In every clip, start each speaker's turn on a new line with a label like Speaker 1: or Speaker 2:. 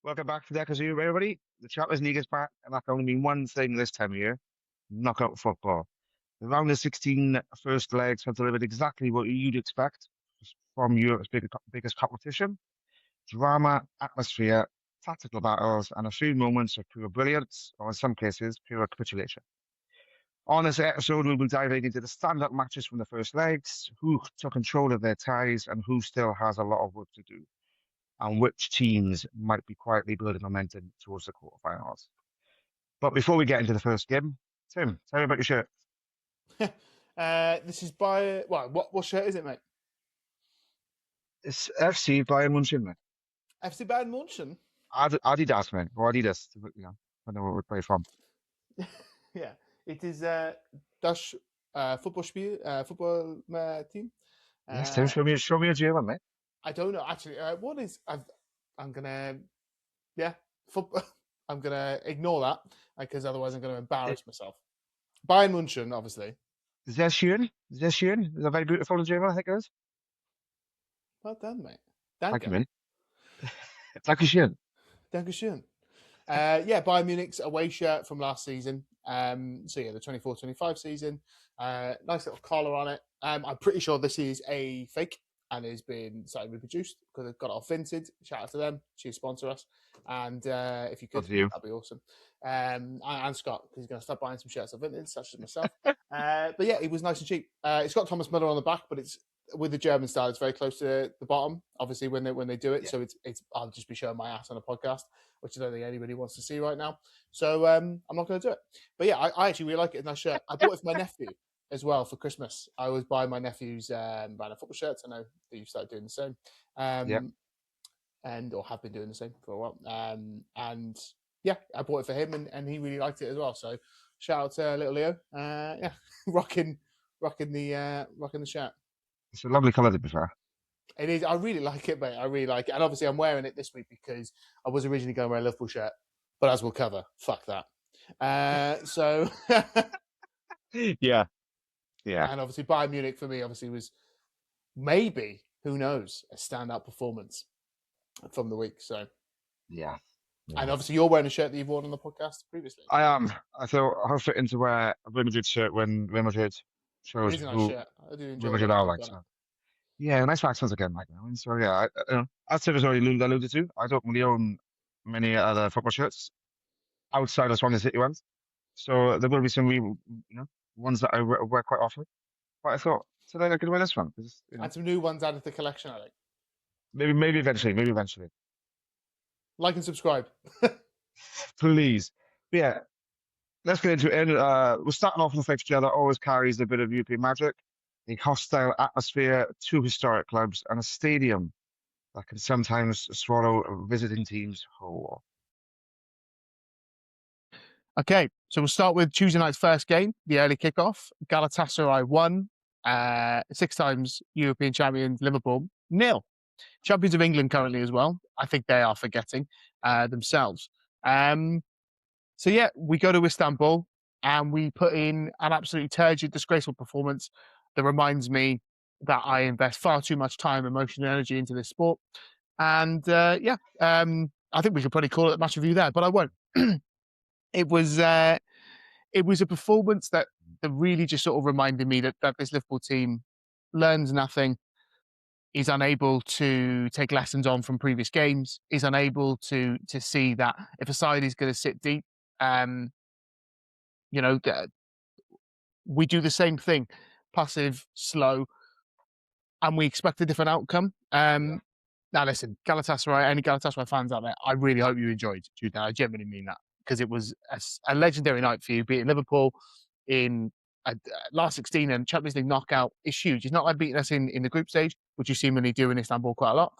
Speaker 1: Welcome back to Deck as you, everybody. The Champions League is back, and that can only mean one thing this time of year: knockout football. The round of 16 first legs have delivered exactly what you'd expect from Europe's biggest competition: drama, atmosphere, tactical battles, and a few moments of pure brilliance, or in some cases, pure capitulation. On this episode, we'll be diving into the stand-up matches from the first legs, who took control of their ties, and who still has a lot of work to do, and which teams might be quietly building momentum towards the quarterfinals. But before we get into the first game, Tim, tell me about your shirt.
Speaker 2: This is by what shirt is it, mate?
Speaker 1: It's FC Bayern Munich, mate.
Speaker 2: FC Bayern Munich.
Speaker 1: Adidas, mate, or Adidas. I know where we play from.
Speaker 2: Yeah, it is Dutch football team.
Speaker 1: Yes, Tim, show me a German, mate.
Speaker 2: I don't know actually. What is? I'm gonna football. I'm gonna ignore that because otherwise I'm gonna embarrass myself. Bayern Munich, obviously.
Speaker 1: Sehr schön. Is a very beautiful in German, I think it is.
Speaker 2: Well done, mate.
Speaker 1: Thank you, mate. Dankeschön.
Speaker 2: Dankeschön. Bayern Munich's away shirt from last season. The 24-25 season. Nice little collar on it. I'm pretty sure this is a fake and has been slightly reproduced because they've got it off Vinted. Shout out to them. She sponsor us. And if you could, that'd be awesome. And Scott, because he's going to start buying some shirts off Vinted, such as myself. But yeah, it was nice and cheap. It's got Thomas Müller on the back, but it's with the German style. It's very close to the bottom, obviously, when they do it. Yeah. So it's I'll just be showing my ass on a podcast, which I don't think anybody wants to see right now. So I'm not going to do it. But yeah, I actually really like it. Nice shirt. I bought it for my nephew as well for Christmas. I always buy my nephew's brand of football shirts. I know that you've started doing the same. Or have been doing the same for a while. I bought it for him and he really liked it as well. So shout out to little Leo. Rocking the shirt.
Speaker 1: It's a lovely colour, to be fair.
Speaker 2: It is. I really like it, mate. I really like it. And obviously I'm wearing it this week because I was originally going to wear a Liverpool shirt, but as we'll cover, fuck that. So
Speaker 1: Yeah.
Speaker 2: And obviously Bayern Munich for me obviously was maybe, who knows, a standout performance from the week. So
Speaker 1: yeah.
Speaker 2: And obviously you're wearing a shirt that you've worn on the podcast previously.
Speaker 1: I am. I thought I'll fit into wear a Real Madrid shirt when Real Madrid shows
Speaker 2: it is a nice shirt. I do enjoy
Speaker 1: Real Madrid are like. So. Yeah, nice accents again, Mike. So yeah, as Tim has already alluded to, I don't really own many other football shirts outside of Swansea City ones. So there will be some ones that I wear quite often. But I thought today I could wear this one.
Speaker 2: And some new ones added to the collection, I think.
Speaker 1: Maybe eventually.
Speaker 2: Like and subscribe.
Speaker 1: Please. But yeah, let's get into it. We're starting off with a fixture that always carries a bit of European magic, a hostile atmosphere, two historic clubs, and a stadium that can sometimes swallow visiting teams whole.
Speaker 2: Okay, so we'll start with Tuesday night's first game, the early kickoff. Galatasaray 1, 6 times European champions Liverpool 0. Champions of England currently as well. I think they are forgetting themselves. We go to Istanbul and we put in an absolutely turgid, disgraceful performance that reminds me that I invest far too much time, emotion, and energy into this sport. And I think we could probably call it a match review there, but I won't. It was a performance that really just sort of reminded me that this Liverpool team learns nothing, is unable to take lessons on from previous games, is unable to see that if a side is going to sit deep, we do the same thing, passive, slow, and we expect a different outcome. Now listen, Galatasaray, any Galatasaray fans out there, I really hope you enjoyed Tuesday. I genuinely mean that, because it was a legendary night for you, beating Liverpool in last 16 and Champions League knockout is huge. It's not like beating us in the group stage, which you seemingly do in Istanbul quite a lot.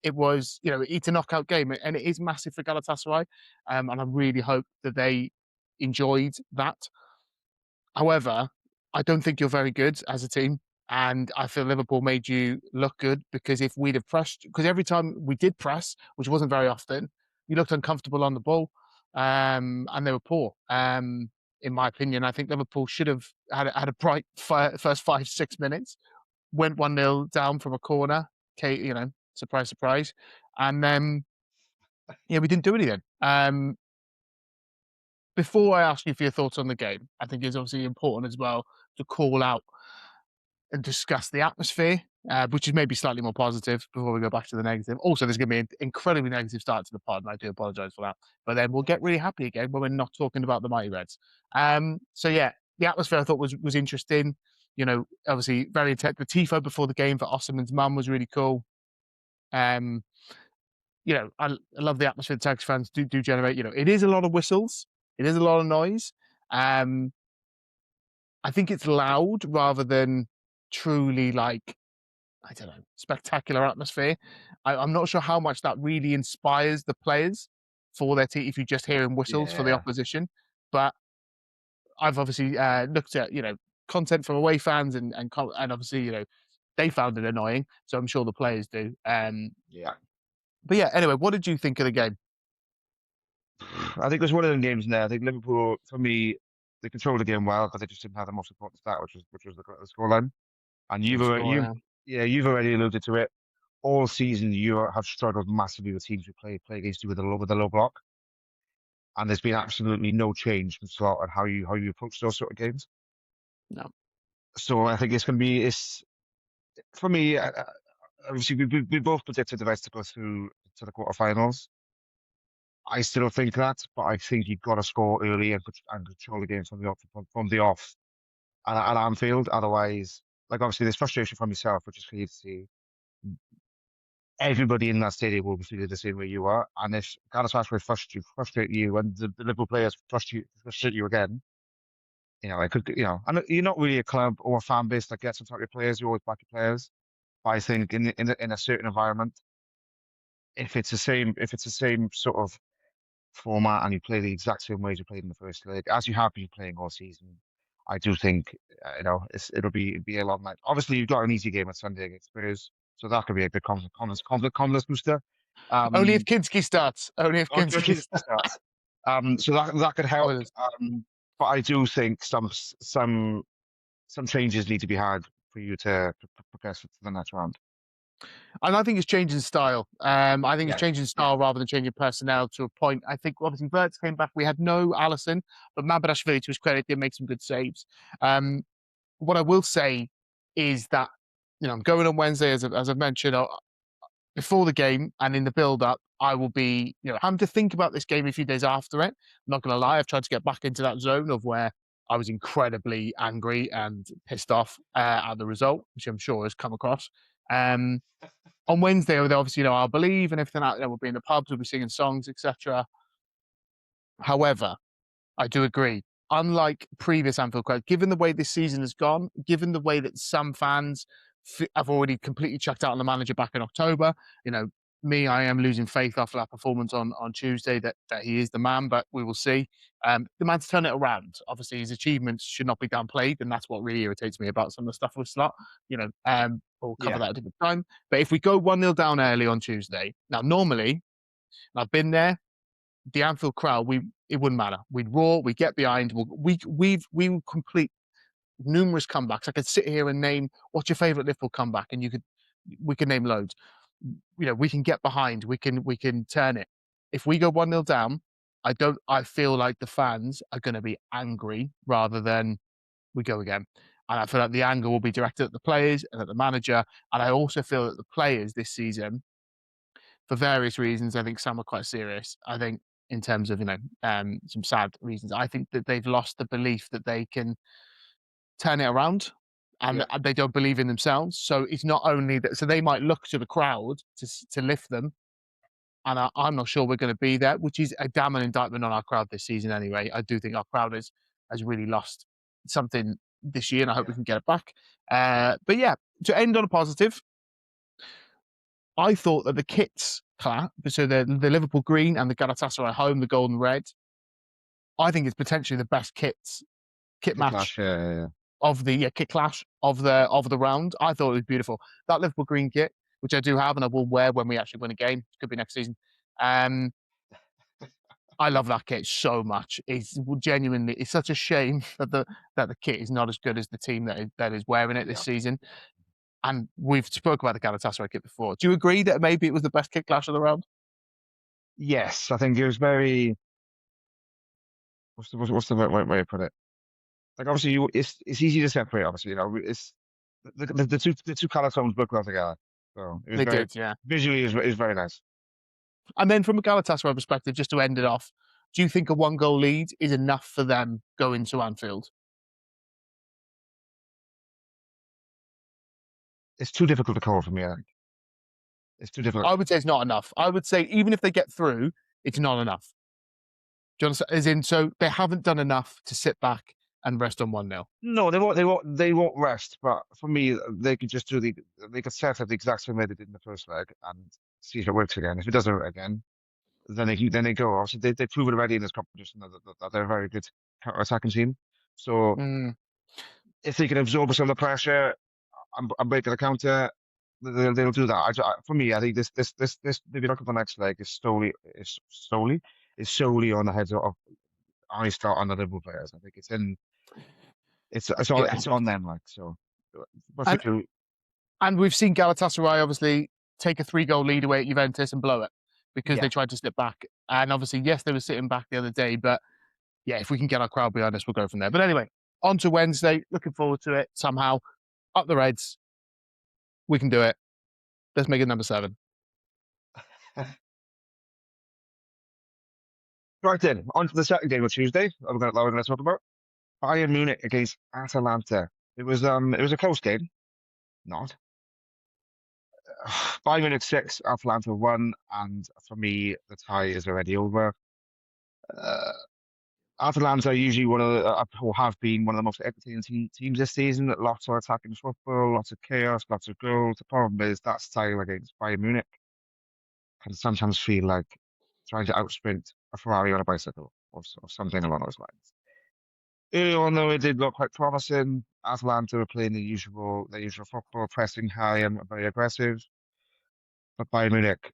Speaker 2: It was, it's a knockout game, and it is massive for Galatasaray. And I really hope that they enjoyed that. However, I don't think you're very good as a team. And I feel Liverpool made you look good, because if we'd have pressed, because every time we did press, which wasn't very often, you looked uncomfortable on the ball, and they were poor. In my opinion, I think Liverpool should have had a bright first 5-6 minutes, went 1-0 down from a corner, surprise, surprise. And then Yeah, we didn't do anything. Before I ask you for your thoughts on the game, I think it's obviously important as well to call out and discuss the atmosphere, which is maybe slightly more positive before we go back to the negative. Also, there's going to be an incredibly negative start to the pod, and I do apologise for that. But then we'll get really happy again when we're not talking about the Mighty Reds. So yeah, the atmosphere I thought was interesting. You know, obviously very intense. The tifo before the game for Osimhen's mum was really cool. Um, you know, I love the atmosphere the Turkish fans do generate. You know, it is a lot of whistles, it is a lot of noise. Um, I think it's loud rather than truly like I don't know, spectacular atmosphere. I'm not sure how much that really inspires the players for their team if you just hear whistles for the
Speaker 1: Yeah.
Speaker 2: opposition. But I've obviously looked at content from away fans and obviously they found it annoying, so I'm sure the players do.
Speaker 1: Yeah.
Speaker 2: But yeah, anyway, what did you think of the game?
Speaker 1: I think it was one of them games there. I think Liverpool, for me, they controlled the game well because they just didn't have the most important stat, which was the scoreline. And
Speaker 2: The score,
Speaker 1: you've already alluded to it. All season, you have struggled massively with teams who play against you with the low block, and there's been absolutely no change from Slot on how you approach those sort of games.
Speaker 2: no,
Speaker 1: So I think it's for me. Obviously, we both predicted the Reds to go through to the quarterfinals. I still think that, but I think you've got to score early and control the game from the off at Anfield. Otherwise, like obviously, there's frustration from yourself, which is clear to see. Everybody in that stadium will be feeling the same way you are, and if Galatasaray frustrate you, and the Liverpool players frustrate you again, it could, and you're not really a club or a fan base that gets on top of your players. You always back your players. But I think in a certain environment, if it's the same sort of format and you play the exact same ways you played in the first leg, as you have been playing all season, I do think it'll be a long night. Obviously, you've got an easy game on Sunday against Spurs, so that could be a good confidence booster.
Speaker 2: only if
Speaker 1: Um,
Speaker 2: Kinski starts. Only if
Speaker 1: okay,
Speaker 2: Kinski
Speaker 1: okay, starts. So that could help.
Speaker 2: starts.
Speaker 1: But I do think some changes need to be had for you to progress to the next round.
Speaker 2: And I think it's changing style. I think it's
Speaker 1: Yeah,
Speaker 2: changing
Speaker 1: yeah,
Speaker 2: style rather than changing personnel to a point. I think obviously Verts came back. We had no Allison, but Mabadashvili, to his credit, did make some good saves. What I will say is that I'm going on Wednesday, as I've mentioned, before the game and in the build-up. I will be, having to think about this game a few days after it. I'm not going to lie, I've tried to get back into that zone of where I was incredibly angry and pissed off at the result, which I'm sure has come across. Um, on Wednesday, obviously, I'll believe and everything out there. We'll be in the pubs, we'll be singing songs, etc. However, I do agree. Unlike previous Anfield crowds, given the way this season has gone, given the way that some fans have already completely checked out on the manager back in October, I am losing faith after that performance on Tuesday that he is the man, but we will see. The man's turn it around. Obviously, his achievements should not be downplayed, and that's what really irritates me about some of the stuff with Slot. We'll cover
Speaker 1: yeah,
Speaker 2: that at a different time. But if we go 1-0 down early on Tuesday, now normally, I've been there, the Anfield crowd, it wouldn't matter. We'd roar, we'd get behind, we will complete numerous comebacks. I could sit here and name what's your favourite Liverpool comeback, and we can name loads. We can get behind, we can turn it. If we go 1-0 down, I feel like the fans are gonna be angry rather than we go again. And I feel like the anger will be directed at the players and at the manager. And I also feel that the players this season, for various reasons, I think some are quite serious. I think in terms of some sad reasons, I think that they've lost the belief that they can turn it around, and
Speaker 1: yeah,
Speaker 2: they don't believe in themselves. So it's not only that. So they might look to the crowd to lift them, and I'm not sure we're going to be there, which is a damning indictment on our crowd this season. Anyway, I do think our crowd has really lost something this year, and I hope we
Speaker 1: yeah.
Speaker 2: can get it back. But yeah, to end on a positive, I thought that the kits class, so the Liverpool green and the Galatasaray home, the gold and red, I think it's potentially the best kit
Speaker 1: Good
Speaker 2: match
Speaker 1: clash. Yeah, yeah,
Speaker 2: of the kit clash of the round. I thought it was beautiful. That Liverpool green kit, which I do have and I will wear when we actually win a game, could be next season. Um, I love that kit so much. It's such a shame that the kit is not as good as the team that is wearing it this
Speaker 1: yeah.
Speaker 2: season. And we've spoke about the Galatasaray kit before. Do you agree that maybe it was the best kit clash of the round?
Speaker 1: Yes, I think it was very. What's the right way to put it? Like obviously, it's easy to separate. Obviously, it's the two color tones work well together. So it was
Speaker 2: They
Speaker 1: very
Speaker 2: did, yeah.
Speaker 1: visually, it was very nice.
Speaker 2: And then from a Galatasaray perspective, just to end it off, do you think a 1-goal lead is enough for them going to Anfield?
Speaker 1: It's too difficult to call for me. I think it's too difficult.
Speaker 2: I would say it's not enough. I would say even if they get through, it's not enough. Do you understand? As in, so they haven't done enough to sit back and rest on 1-0.
Speaker 1: No, they won't. They won't rest. But for me, they could just They could set up the exact same way they did in the first leg and see if it works again. If it doesn't work again, then they go. Obviously, they've proven already in this competition that they're a very good counter-attacking team. So
Speaker 2: Mm,
Speaker 1: if they can absorb some of the pressure and break the counter, they'll do that. For me, I think this if you look at the next leg is solely on the heads of I start on the Liverpool players. I think
Speaker 2: yeah.
Speaker 1: it's on them like so.
Speaker 2: And
Speaker 1: Particularly,
Speaker 2: and we've seen Galatasaray obviously take a 3-goal lead away at Juventus and blow it because
Speaker 1: yeah.
Speaker 2: they tried to sit back. And obviously, yes, they were sitting back the other day, but yeah, if we can get our crowd behind us, we'll go from there. But anyway, on to Wednesday. Looking forward to it somehow. Up the Reds. We can do it. Let's make it number 7.
Speaker 1: Right then, on to the second game of Tuesday. We're going to talk about Bayern Munich against Atalanta. It was a close game. Not Bayern Munich 6, Atalanta 1, and for me the tie is already over. Uh, Atalanta are usually or have been one of the most entertaining teams this season. Lots of attacking football, lots of chaos, lots of goals. The problem is that style against Bayern Munich can sometimes feel like trying to outsprint a Ferrari on a bicycle or something along those lines. Early on, though, it did look quite promising. Atalanta were playing their usual football, pressing high and very aggressive. But Bayern Munich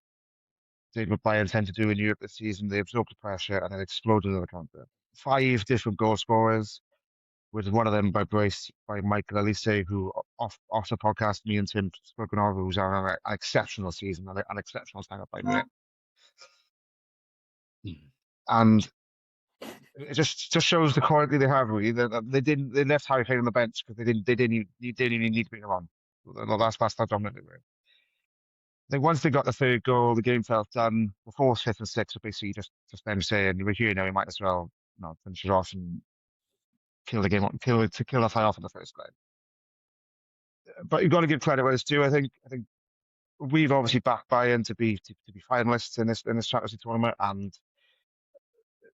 Speaker 1: did what Bayern tend to do in Europe this season. They absorbed the pressure and then exploded on the counter. 5 different goal scorers, with one of them by Michael Elise, who off the podcast, me and Tim spoken of, who's having an exceptional season, an exceptional time at Bayern Munich. And it just shows the quality they have. Really, they left Harry Kane on the bench because they didn't even need to bring him on. That's how dominant they were. I think once they got the third goal, the game felt done. The fourth, fifth, and sixth were basically just them saying, "We're here now. We might as well, finish it off and kill the game, kill the tie off in the first leg." But you've got to give credit where it's due. I think we've obviously backed Bayern to be finalists in this Champions League tournament, and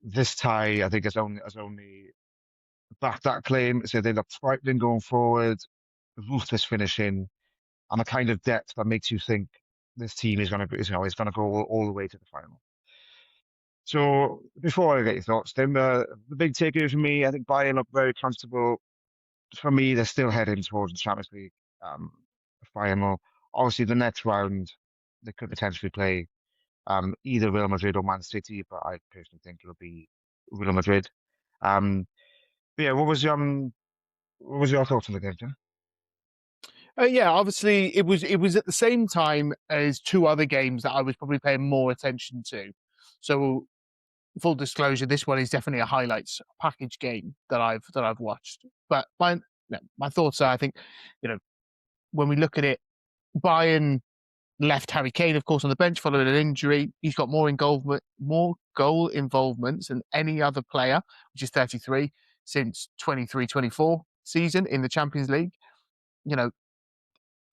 Speaker 1: this tie I think has only backed that claim. So they look frightening going forward, ruthless finishing, and a kind of depth that makes you think this team is going to go all the way to the final. So before I get your thoughts, Tim, the big takeaway for me, I think Bayern look very comfortable. For me, they're still heading towards the Champions League final. Obviously, the next round they could potentially play either Real Madrid or Man City, but I personally think it'll be Real Madrid. Um, but yeah, what was your thoughts on the game, Tim?
Speaker 2: Yeah, obviously it was at the same time as 2 other games that I was probably paying more attention to. So full disclosure, this one is definitely a highlights package game that I've watched. But my thoughts are, I think, you know, when we look at it, Bayern left Harry Kane, of course, on the bench following an injury. He's got more goal involvements than any other player, which is 33 since 23-24 season in the Champions League. You know,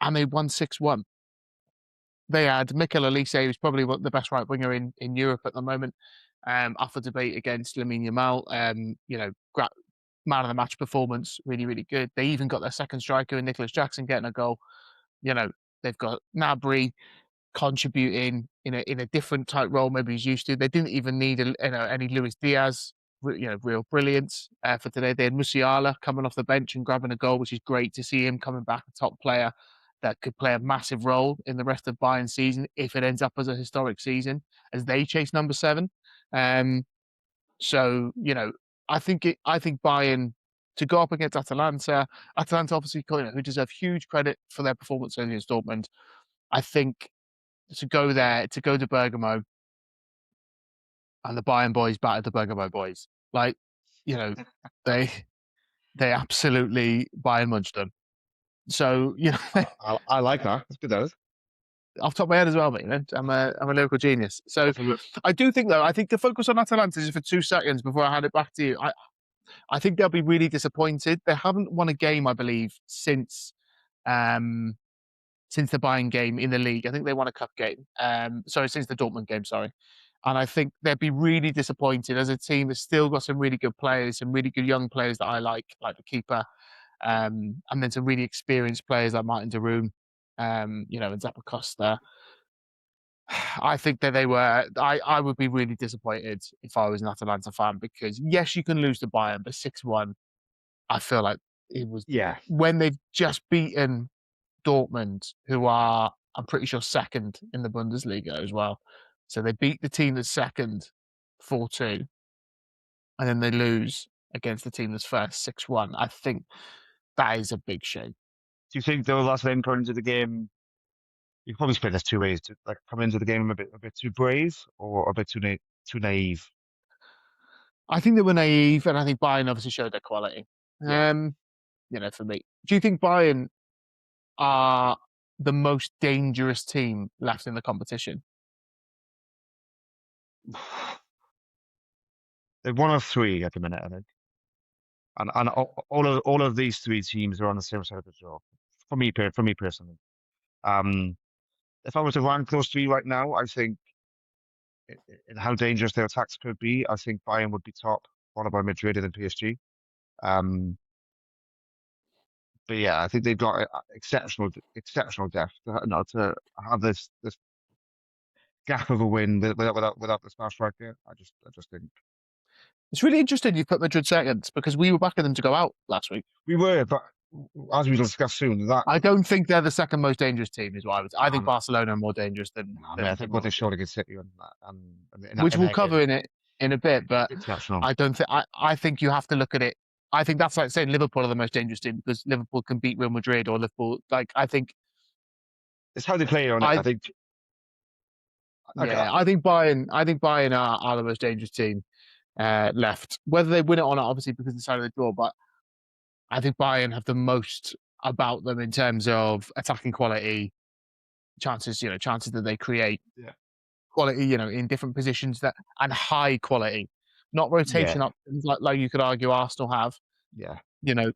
Speaker 2: and they won 6-1. They had Mikel Elise, who's probably the best right winger in Europe at the moment, up for debate against Lamine Yamal. Man of the match performance, really, really good. They even got their second striker in Nicholas Jackson getting a goal. They've got Gnabry contributing in a different type role, maybe he's used to. They didn't even need any Luis Diaz, real brilliance for today. They had Musiala coming off the bench and grabbing a goal, which is great to see him coming back a top player that could play a massive role in the rest of Bayern's season if it ends up as a historic season as they chase number 7. So I think Bayern to go up against Atalanta obviously, who deserve huge credit for their performance against Dortmund. I think to go to Bergamo and the Bayern boys battered the Bernabéu boys. Like, you know, they absolutely Bayern munched them. So, you know,
Speaker 1: I like that. That's good, that is.
Speaker 2: off the top of my head as well, mate. You know, I'm a lyrical genius. So I do think, though, I think the focus on Atalanta is for 2 seconds before I hand it back to you. I think they'll be really disappointed. They haven't won a game, I believe, since the Bayern game in the league. I think they won a cup game. Sorry, since the Dortmund game, sorry. And I think they'd be really disappointed as a team that's still got some really good players, some really good young players that I like the keeper, and then some really experienced players like Martin de Roon, and Zappa Costa. I think that I would be really disappointed if I was an Atalanta fan because, yes, you can lose to Bayern, but 6-1, I feel like it was
Speaker 1: Yeah.
Speaker 2: when they've just beaten Dortmund, who are, I'm pretty sure, second in the Bundesliga as well. So they beat the team that's second 4-2, and then they lose against the team that's first 6-1. I think that is a big shame.
Speaker 1: Do you think though last night coming into the game, you can probably split this 2 ways, to like come into the game a bit too brave or a bit too naive?
Speaker 2: I think they were naive, and I think Bayern obviously showed their quality.
Speaker 1: Yeah.
Speaker 2: For me, do you think Bayern are the most dangerous team left in the competition?
Speaker 1: They're one of 3 at the minute, I think. And all of these 3 teams are on the same side of the draw. For me personally. Um, if I were to rank those 3 right now, I think in how dangerous their attacks could be, I think Bayern would be top, followed by Madrid and then PSG. Um, but yeah, I think they've got exceptional depth to have this gap of a win without the star striker. I just think
Speaker 2: It's really interesting you put Madrid second because we were backing them to go out last week.
Speaker 1: we were, but as we discuss soon, that
Speaker 2: I don't think they're the second most dangerous team, is what I would. I think
Speaker 1: um,
Speaker 2: Barcelona are more dangerous than.
Speaker 1: I mean, I think what they showed against City
Speaker 2: Which
Speaker 1: in
Speaker 2: we'll
Speaker 1: that
Speaker 2: cover
Speaker 1: game,
Speaker 2: in it in a bit, but
Speaker 1: exceptional.
Speaker 2: I don't think. I think you have to look at it. I think that's like saying Liverpool are the most dangerous team because Liverpool can beat Real Madrid or Liverpool. Like I think.
Speaker 1: It's how they play on it.
Speaker 2: I
Speaker 1: I think. Okay,
Speaker 2: Yeah, I think Bayern. I think Bayern are the most dangerous team left. Whether they win it or not, obviously, because of the side of the draw, but I think Bayern have the most about them in terms of attacking quality, chances that they create,
Speaker 1: yeah,
Speaker 2: quality, in different positions and high quality, not
Speaker 1: yeah,
Speaker 2: rotation options like you could argue Arsenal have,
Speaker 1: yeah.
Speaker 2: you know,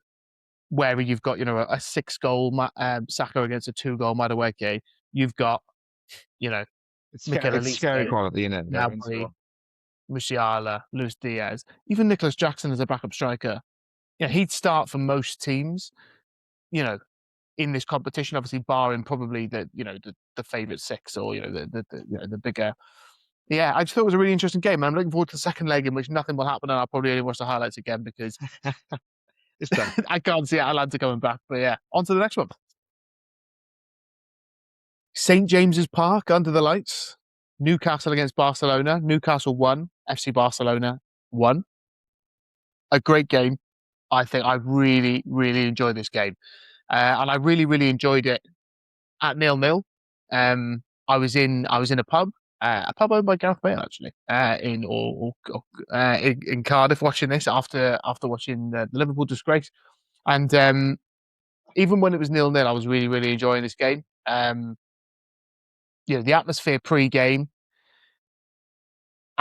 Speaker 2: where you've got, a 6-goal Saka against a 2-goal Madueke. You've got, Mikel
Speaker 1: It's scary
Speaker 2: Elise,
Speaker 1: quality in it.
Speaker 2: Gnabry, Musiala, Luis Diaz, even Nicholas Jackson as a backup striker. He'd start for most teams, you know, in this competition, obviously barring probably the favourite 6 or the bigger. Yeah, I just thought it was a really interesting game. And I'm looking forward to the second leg in which nothing will happen, and I'll probably only watch the highlights again because
Speaker 1: It's done.
Speaker 2: I can't see Atalanta coming back. But yeah, on to the next one. St James's Park under the lights. Newcastle against Barcelona. Newcastle won. FC Barcelona won. A great game. I think I really, really enjoyed this game. And I really, really enjoyed it at 0-0. I was in a pub owned by Gareth Bale actually, in Cardiff, watching this after watching the Liverpool disgrace. And even when it was 0-0, I was really, really enjoying this game. The atmosphere pre-game,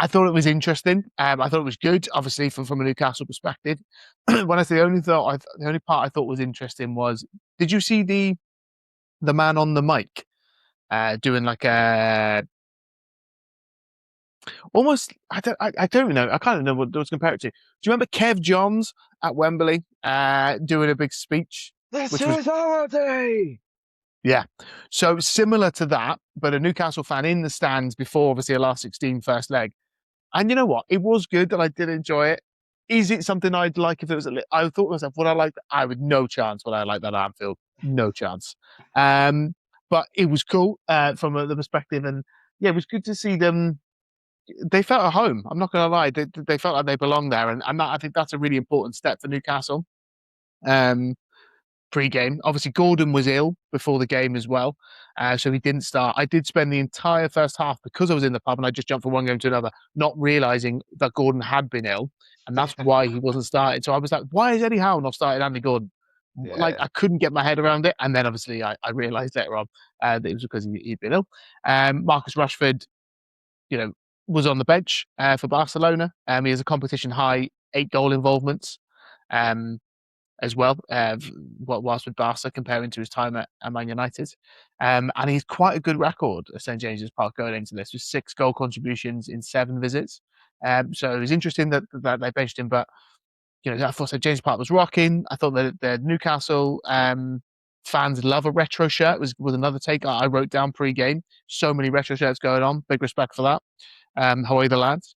Speaker 2: I thought it was interesting. I thought it was good, obviously from a Newcastle perspective. When I say the only part I thought was interesting was, did you see the man on the mic doing like a almost? I don't know. I kind of know what to compare it to. Do you remember Kev Johns at Wembley doing a big speech?
Speaker 1: This is our day.
Speaker 2: Yeah. So similar to that, but a Newcastle fan in the stands before obviously a last 16 first leg. And you know what? It was good and I did enjoy it. Is it something I'd like if it was I thought to myself, would I like that? I would no chance would I like that at Anfield. No chance. But it was cool from the perspective, and yeah, it was good to see them. They felt at home. I'm not going to lie. They felt like they belonged there, and that, I think that's a really important step for Newcastle. pre-game. Obviously, Gordon was ill before the game as well, so he didn't start. I did spend the entire first half because I was in the pub and I just jumped from one game to another, not realizing that Gordon had been ill, and that's why he wasn't started. So I was like, "Why is Eddie Howe not started Andy Gordon?" Like
Speaker 1: Yeah.
Speaker 2: I couldn't get my head around it, and then obviously I realized later on that it was because he'd been ill. Marcus Rashford, was on the bench for Barcelona. He has a competition high 8 goal involvements. As well, whilst with Barca, comparing to his time at Man United. And he's quite a good record at St James's Park going into this, with 6 goal contributions in 7 visits. So it was interesting that they benched him, but I thought St James's Park was rocking. I thought that the Newcastle fans love a retro shirt. Was another take I wrote down pre-game. So many retro shirts going on. Big respect for that. How are the lads?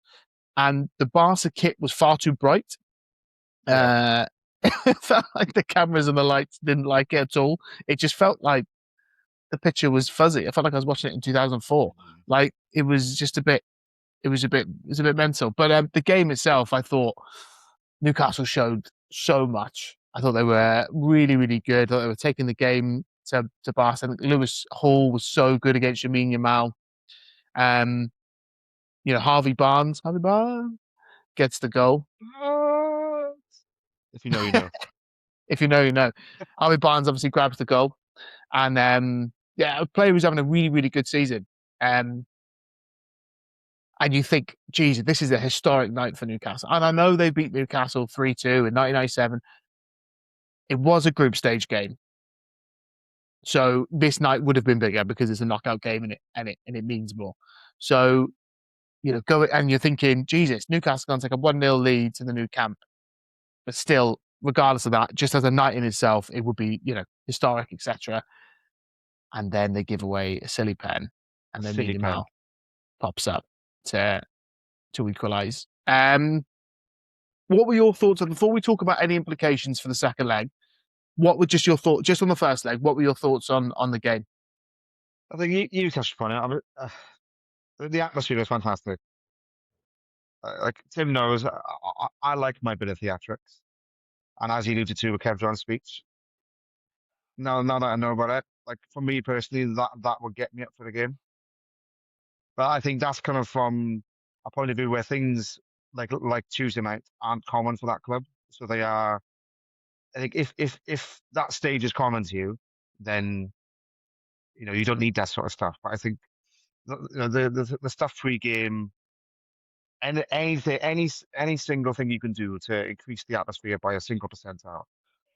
Speaker 2: And the Barca kit was far too bright.
Speaker 1: Yeah.
Speaker 2: It felt like the cameras and the lights didn't like it at all. It just felt like the picture was fuzzy. I felt like I was watching it in 2004. Like it was just it was a bit mental. But the game itself, I thought Newcastle showed so much. I thought they were really, really good. I thought they were taking the game to Barcelona. Lewis Hall was so good against Lamine Yamal. Harvey Barnes gets the goal.
Speaker 1: If you know, you know.
Speaker 2: If you know, you know. Harvey Barnes obviously grabs the goal. And a player who's having a really, really good season. And you think, geez, this is a historic night for Newcastle. And I know they beat Newcastle 3-2 in 1997. It was a group stage game. So this night would have been bigger because it's a knockout game and it means more. So, go and you're thinking, Jesus, Newcastle going to take a 1-0 lead to the new camp. But still, regardless of that, just as a night in itself, it would be, historic, etc. And then they give away a silly pen, and then Lamine Yamal pops up to equalise. What were your thoughts before we talk about any implications for the second leg? What were just your thoughts, just on the first leg? What were your thoughts on the game?
Speaker 1: I think you touched upon it. The atmosphere was fantastic. Like Tim knows, I like my bit of theatrics, and as you alluded to with Kev John's speech, now that I know about it, like for me personally, that would get me up for the game. But I think that's kind of from a point of view where things like Tuesday night aren't common for that club. So they are. I think if that stage is common to you, then you don't need that sort of stuff. But I think the stuff pre-game and any single thing you can do to increase the atmosphere by a single percentile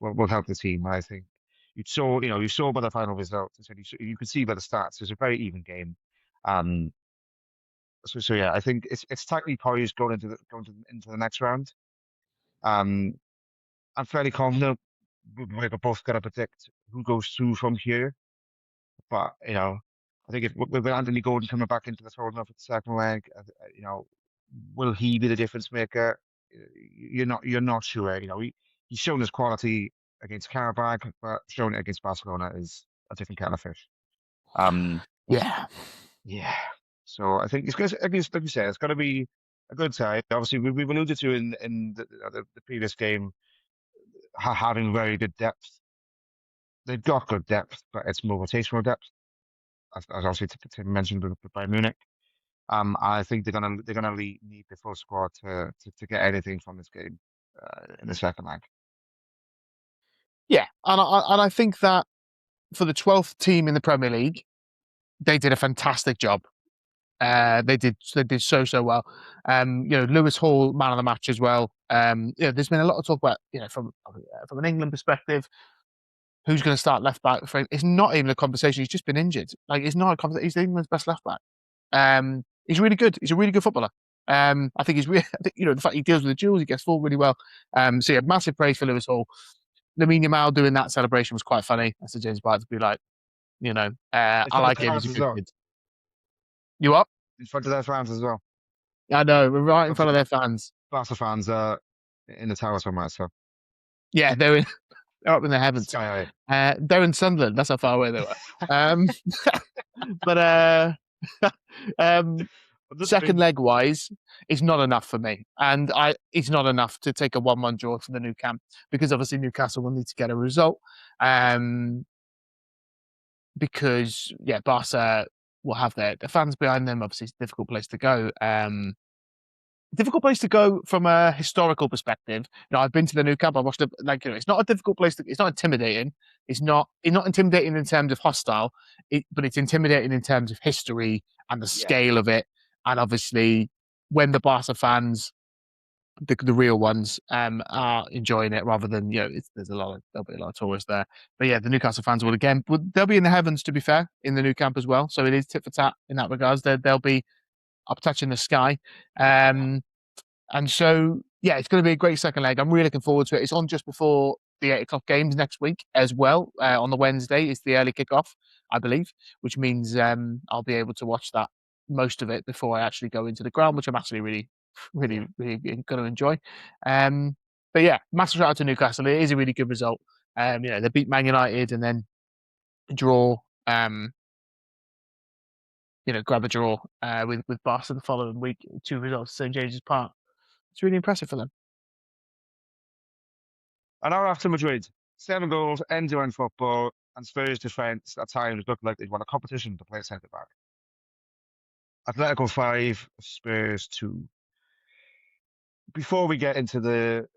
Speaker 1: will help the team. I think you saw by the final results, and you could see by the stats. It's a very even game. Um, so yeah, I think it's tightly poised into the next round. Um, I'm fairly confident we're both going to predict who goes through from here. But I think if with Anthony Gordon coming back into the fold now for the second leg, will he be the difference maker? You're not sure. He's shown his quality against Karabakh, but showing it against Barcelona is a different kind of fish.
Speaker 2: Yeah.
Speaker 1: Yeah. So I think it's going to, like you said, it's going to be a good time. Obviously, we've alluded to in the previous game having very good depth. They've got good depth, but it's more rotational depth, as obviously Tim mentioned with Bayern Munich. I think they're gonna need the full squad to get anything from this game in the second leg.
Speaker 2: Yeah, and I think that for the 12th team in the Premier League, they did a fantastic job. They did so well. Lewis Hall, man of the match as well. There's been a lot of talk about from an England perspective, who's going to start left back for him. It's not even a conversation. He's just been injured. Like it's not a conversation. He's England's best left back. He's really good. He's a really good footballer. I think he's really. I think, the fact he deals with the duels, he gets forward really well. So yeah, massive praise for Lewis Hall. Lamine Yamal doing that celebration was quite funny. That's a James Barnes to be like, I like him. He's a good kid. You up?
Speaker 1: In front of their fans as well.
Speaker 2: I know, we're right in front of their fans.
Speaker 1: Barca fans are in the tower somewhere, so.
Speaker 2: Yeah, they're up in the heavens.
Speaker 1: Sky
Speaker 2: they're in Sunderland. That's how far away they were. But second leg wise, it's not enough for me, and it's not enough to take a 1-1 draw for the new camp because obviously Newcastle will need to get a result. Because Barca will have their fans behind them. Obviously, it's a difficult place to go. Difficult place to go from a historical perspective. I've been to the new camp. I watched it. It's not a difficult place. It's not intimidating. It's not intimidating in terms of hostile, but it's intimidating in terms of history and the scale of it. And obviously, when the Barca fans, the real ones, are enjoying it rather than there'll be a lot of tourists there. But yeah, the Newcastle fans they'll be in the heavens, to be fair, in the new camp as well. So it is tit for tat in that regards. They'll be up touching the sky. And so, it's going to be a great second leg. I'm really looking forward to it. It's on just before the 8 o'clock games next week as well. On the Wednesday, it's the early kickoff, I believe, which means I'll be able to watch that most of it before I actually go into the ground, which I'm actually really going to enjoy. But yeah, massive shout out to Newcastle. It is a really good result. They beat Man United and then draw. Grab a draw with Barca the following week. 2 results at St James's Park. It's really impressive for them.
Speaker 1: And now after Madrid, 7 goals, end-to-end football, and Spurs defence at times looked like they'd won a competition to play centre back. Atletico 5, Spurs 2. Before we get into the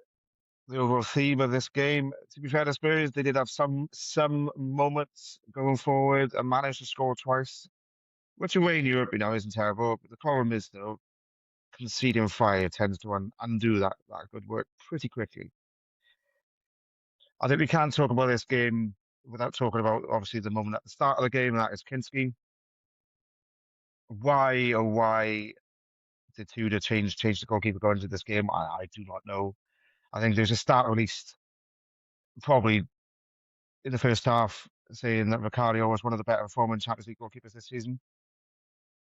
Speaker 1: overall theme of this game, to be fair to Spurs, they did have some moments going forward and managed to score twice, which away in Europe, isn't terrible. But the problem is, though, conceding 5 tends to undo that good work pretty quickly. I think we can't talk about this game without talking about, obviously, the moment at the start of the game, and that is Kinski. Why did Tudor change the goalkeeper going into this game? I do not know. I think there's a stat released probably in the first half saying that Vicario was one of the better performing Champions League goalkeepers this season.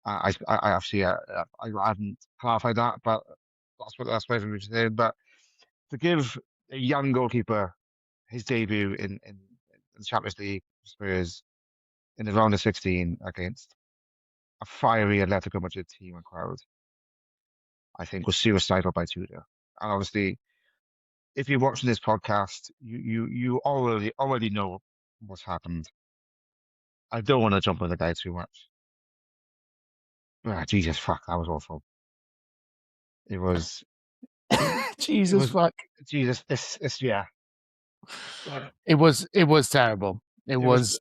Speaker 1: I actually I hadn't clarified that, but that's what everybody's saying. But to give a young goalkeeper his debut in the Champions League Spurs in the round of 16 against a fiery Atletico Madrid team and crowd, I think was suicidal by Tudor. And obviously, if you're watching this podcast, you already know what's happened. I don't want to jump on the guy too much. Jesus fuck, that was awful. It was
Speaker 2: Jesus fuck.
Speaker 1: Jesus, it's yeah.
Speaker 2: It was terrible. It was.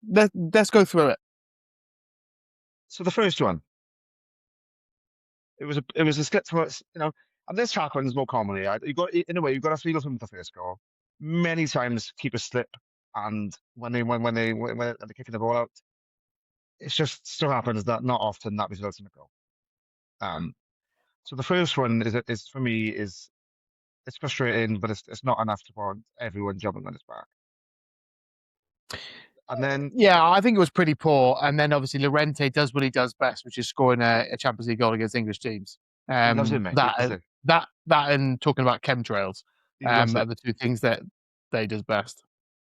Speaker 2: Let's go through it.
Speaker 1: So the first one, it was a slip to us, and this happens more commonly. You've got to feel from the first goal. Many times keepers slip, and when they're kicking the ball out, it just still happens that not often that results in a goal. So the first one is for me it's frustrating, but it's not enough to warrant everyone jumping on his back. And then
Speaker 2: I think it was pretty poor. And then obviously Llorente does what he does best, which is scoring a Champions League goal against English teams.
Speaker 1: he loves it, mate.
Speaker 2: That and talking about chemtrails are the two things that they does best.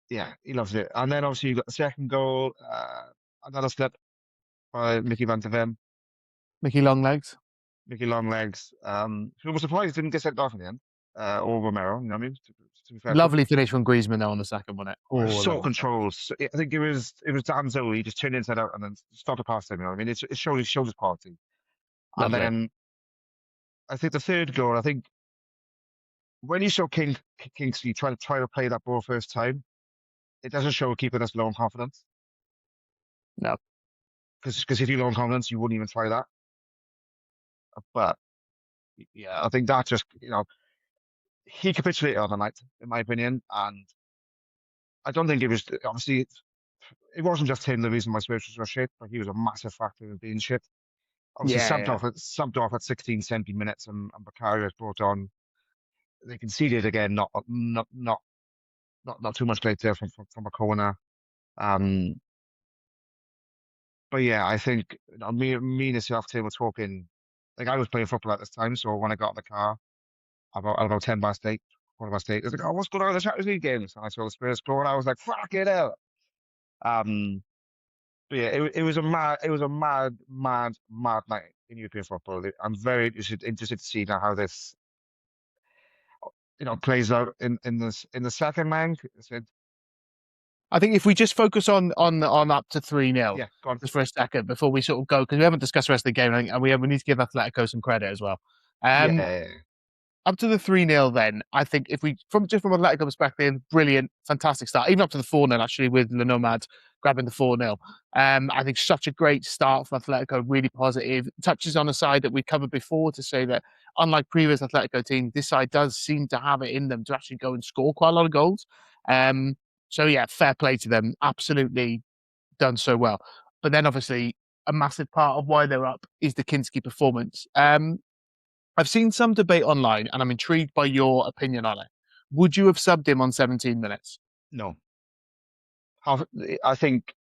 Speaker 1: Yeah, he loves it. And then obviously you got the second goal, another slip by Mickey Van de Ven.
Speaker 2: Mickey Longlegs.
Speaker 1: Who was surprised didn't get sent off in the end. Or Romero, you know what I mean? To be fair,
Speaker 2: lovely finish from Griezmann though on the second one.
Speaker 1: So controls. I think it was Danzo. He just turned inside out and then stopped a pass him. You know what I mean? It shows his quality.
Speaker 2: Lovely.
Speaker 1: And then I think the third goal. I think when you show Kingsley try to play that ball first time, it doesn't show a keeper that's low on confidence.
Speaker 2: No,
Speaker 1: because if you're low on confidence, you wouldn't even try that. But yeah, I think that just he capitulated on the night, in my opinion, and I don't think it was obviously it wasn't just him the reason why Spurs were shit, but he was a massive factor in being shit. Obviously subbed off at 16, 17 minutes, and Vicario was brought on. They conceded again, not too much later from a corner. But yeah, I think me and yourself, Tim, were talking. Like I was playing football at this time, so when I got in the car about 10 past 8, quarter past 8, I was like, "Oh, what's going on in the Champions League games?" And I saw the Spurs score, and I was like, "Fuck it out!" But yeah, it was a mad night in European football. I'm very interested to see now how this, plays out in the second leg.
Speaker 2: I think if we just focus on up to 3-0
Speaker 1: Yeah, go on.
Speaker 2: just for a second before we sort of go, because we haven't discussed the rest of the game, and we need to give Atletico some credit as well. Um,
Speaker 1: Yeah,
Speaker 2: Up to the 3-0, then I think if we from Atletico perspective, brilliant, fantastic start. Even up to the 4-0, actually, with the Nomad grabbing the 4-0. I think such a great start from Atletico, really positive. Touches on a side that we covered before to say that unlike previous Atletico teams, this side does seem to have it in them to actually go and score quite a lot of goals. So yeah, fair play to them. Absolutely done so well. But then obviously a massive part of why they're up is the Kinski performance. I've seen some debate online, and I'm intrigued by your opinion on it. Would you have subbed him on 17 minutes?
Speaker 1: no. I think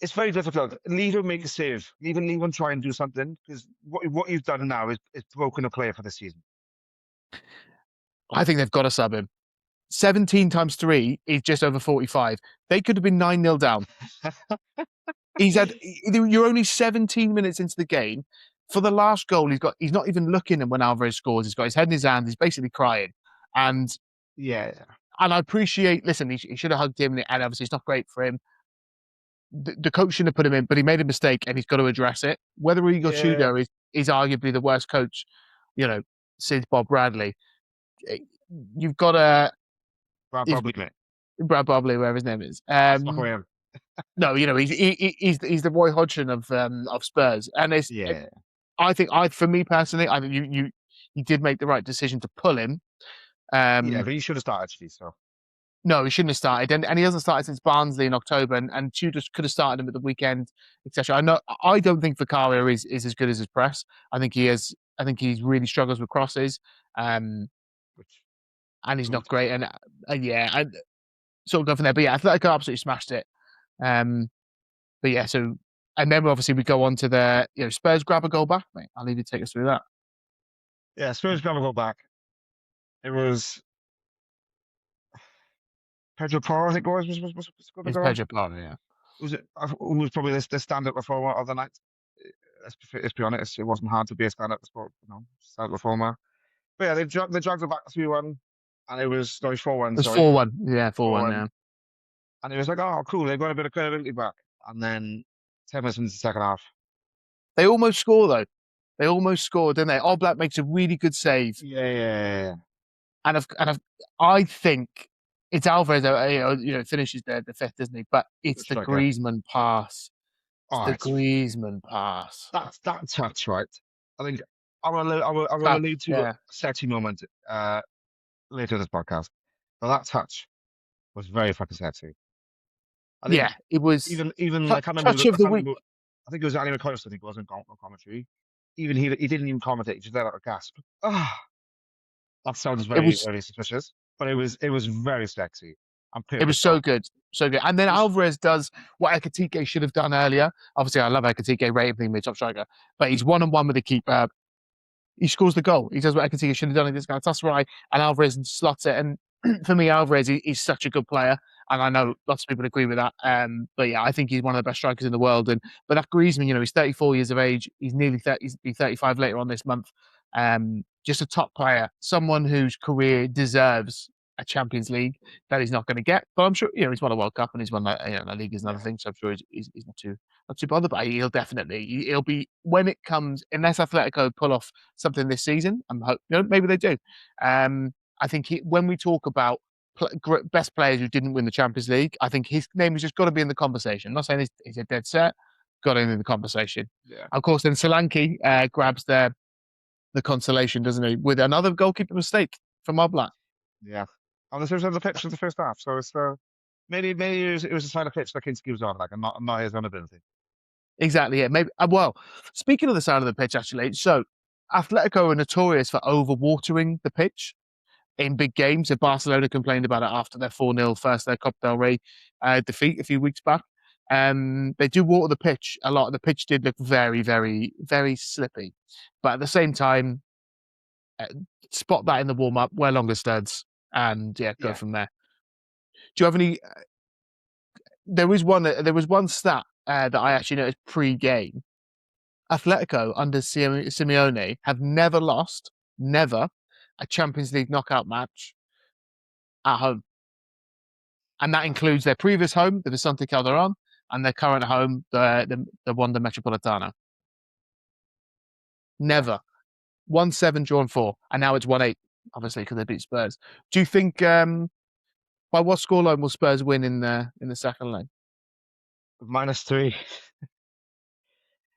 Speaker 1: it's very difficult. Leave him make a save. Leave him try and do something because what you've done now is broken a player for the season.
Speaker 2: I think they've got to sub him. 17 times 3 is just over 45. They could have been 9-0 down. You're only 17 minutes into the game. For the last goal, he's not even looking, and when Alvarez scores, he's got his head in his hand, he's basically crying. And
Speaker 1: Yeah,
Speaker 2: I appreciate, listen, he should have hugged him, and obviously it's not great for him. The coach shouldn't have put him in, but he made a mistake and he's got to address it. Whether Igor
Speaker 1: yeah.
Speaker 2: Tudor is arguably the worst coach, since Bob Bradley, eh, you've got to.
Speaker 1: Probably, mate.
Speaker 2: Brad Bobley, whatever his name is.
Speaker 1: That's not who I am.
Speaker 2: No, he's the Roy Hodgson of Spurs, and
Speaker 1: Yeah,
Speaker 2: for me personally, I think you did make the right decision to pull him.
Speaker 1: yeah,
Speaker 2: Um,
Speaker 1: but he should have started actually. So
Speaker 2: no, he shouldn't have started, and he hasn't started since Barnsley in October, and Tudor could have started him at the weekend, etc. I don't think Vicario is as good as his press. I think he really struggles with crosses, um,
Speaker 1: which
Speaker 2: and he's
Speaker 1: good.
Speaker 2: not great. And yeah, I sort of go from there. But yeah, Atletico absolutely smashed it. Um, but yeah, so and then obviously we go on to the Spurs grab a goal back, mate. I'll leave you to take us through that.
Speaker 1: Yeah, Spurs gonna go back. It was Pedro Porro, I think it was going to
Speaker 2: It's
Speaker 1: go.
Speaker 2: Pedro Porro, yeah.
Speaker 1: It was probably the stand-up performer of the night. Let's be honest, it wasn't hard to be a stand-up sport, stand-up performer. But yeah, they dragged it back 3-1, and it was no 4-1.
Speaker 2: It was
Speaker 1: Sorry,
Speaker 2: 4-1. Yeah, 4-1.
Speaker 1: 4-1,
Speaker 2: Yeah,
Speaker 1: and it was like, oh, cool, they've got a bit of credibility back. And then 10 minutes into the second half,
Speaker 2: they almost score though. They almost scored, didn't they? Oblak makes a really good save,
Speaker 1: yeah,
Speaker 2: I think it's Alvarez. Finishes the fifth, doesn't he? But
Speaker 1: good
Speaker 2: it's the
Speaker 1: striker.
Speaker 2: Griezmann pass. It's
Speaker 1: Oh,
Speaker 2: the Griezmann pass.
Speaker 1: that touch, right? I think I will
Speaker 2: Touch,
Speaker 1: allude to a
Speaker 2: yeah,
Speaker 1: sexy moment later in this podcast. But that touch was very fucking sexy. I
Speaker 2: yeah.
Speaker 1: think
Speaker 2: It was
Speaker 1: even I can't remember
Speaker 2: touch of
Speaker 1: I
Speaker 2: the
Speaker 1: can't
Speaker 2: week.
Speaker 1: remember. I think it was Ali McCoy, I think it wasn't on commentary. Even he didn't even commentate. He just let out a gasp. Ah, that sounds
Speaker 2: It
Speaker 1: very
Speaker 2: was
Speaker 1: very suspicious, but it was very sexy and
Speaker 2: it was
Speaker 1: perfect
Speaker 2: so
Speaker 1: goal.
Speaker 2: good, so good. And then
Speaker 1: It was
Speaker 2: Alvarez does what Ekitike should have done earlier. Obviously, I love Ekitike, rated being my top striker, but he's 1-on-1 with the keeper. He scores the goal. He does what Ekitike should have done against Galatasaray, and Alvarez slots it. And for me, Alvarez is such a good player, and I know lots of people agree with that. But yeah, I think he's one of the best strikers in the world. But that Griezmann, he's 34 years of age. He's nearly 30. He's be 35 later on this month. Just a top player, someone whose career deserves a Champions League that he's not going to get. But I'm sure he's won a World Cup and he's won La Liga is another
Speaker 1: yeah
Speaker 2: thing. So I'm sure he's not too bothered. But he'll be when it comes, unless Atletico pull off something this season. Maybe they do. I think when we talk about best players who didn't win the Champions League, I think his name has just got to be in the conversation. I'm not saying he's a dead set, got in the conversation.
Speaker 1: yeah
Speaker 2: Of course, then Solanke grabs the consolation, doesn't he, with another goalkeeper mistake from Oblak.
Speaker 1: yeah. And this was the pitch of the first half, so it's maybe it was a sign of pitch that Kinski was on, like not his own ability.
Speaker 2: Exactly. Yeah. Maybe. Well, speaking of the side of the pitch, actually, so Atletico are notorious for overwatering the pitch in big games. And Barcelona complained about it after their 4-0 first their Copa del Rey defeat a few weeks back. They do water the pitch a lot. The pitch did look very, very, very slippy, but at the same time, uh, spot that in the warm up, wear longer studs, and yeah, go
Speaker 1: Yeah.
Speaker 2: from there. Do you have any? there was one stat that I actually noticed pre-game. Atletico under Simeone have never lost, never, a Champions League knockout match at home. And that includes their previous home, the Vicente Calderon, and their current home, the Wanda Metropolitano. Never. 1-7, drawn 4. And now it's 1-8, obviously, because they beat Spurs. Do you think, by what scoreline will Spurs win in the second leg?
Speaker 1: -3.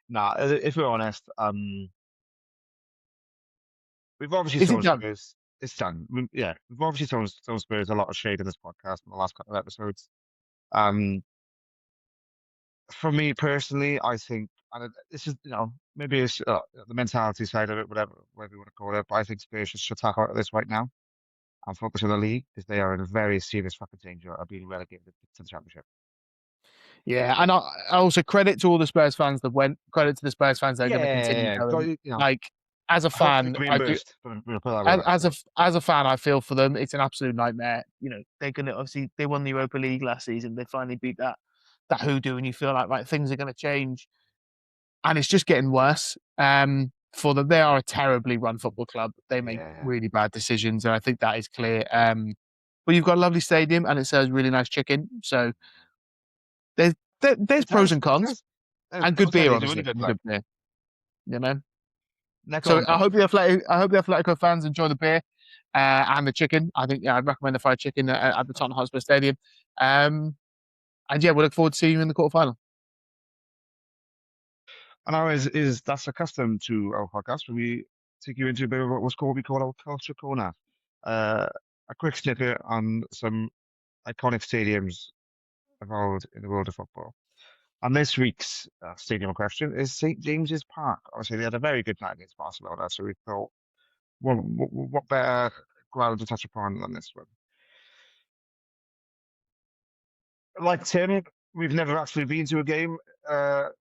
Speaker 1: Nah, if we're honest, we've obviously
Speaker 2: Is it
Speaker 1: thrown
Speaker 2: done?
Speaker 1: Spurs. It's done. Yeah, we've obviously thrown Spurs a lot of shade in this podcast in the last couple of episodes. For me personally, I think, and this is, maybe it's the mentality side of it, whatever you want to call it, but I think Spurs should tackle out of this right now and focus on the league because they are in very serious fucking danger of being relegated to the Championship.
Speaker 2: Yeah, and I also credit to all the Spurs fans that went. Credit to the Spurs fans that are going to continue
Speaker 1: Yeah,
Speaker 2: going.
Speaker 1: got,
Speaker 2: Like as a
Speaker 1: hopefully
Speaker 2: fan, I do.
Speaker 1: reimbursed. We'll put that way.
Speaker 2: As a fan, I feel for them. It's an absolute nightmare. They're going to obviously they won the Europa League last season. They finally beat that hoodoo, and you feel like right things are going to change, and it's just getting worse. For them, they are a terribly run football club. They make
Speaker 1: Yeah.
Speaker 2: really bad decisions, and I think that is clear. But you've got a lovely stadium, and it serves really nice chicken. So there's
Speaker 1: It
Speaker 2: pros
Speaker 1: does.
Speaker 2: and
Speaker 1: It
Speaker 2: cons,
Speaker 1: does.
Speaker 2: and good beer,
Speaker 1: It's a really
Speaker 2: obviously,
Speaker 1: good
Speaker 2: and
Speaker 1: club.
Speaker 2: good beer.
Speaker 1: Next
Speaker 2: So
Speaker 1: one.
Speaker 2: I hope the Atletico fans enjoy the beer and the chicken. I think I'd recommend the fried chicken at the Tottenham Hotspur Stadium. And yeah, we look forward to seeing you in the quarterfinal.
Speaker 1: And now is that's a custom to our podcast where we take you into a bit of what we call our culture corner. A quick snippet on some iconic stadiums involved in the world of football. And this week's stadium question is St James's Park. Obviously, they had a very good night against Barcelona, so we thought, what better ground to touch upon than this one? Like Tim, we've never actually been to a game to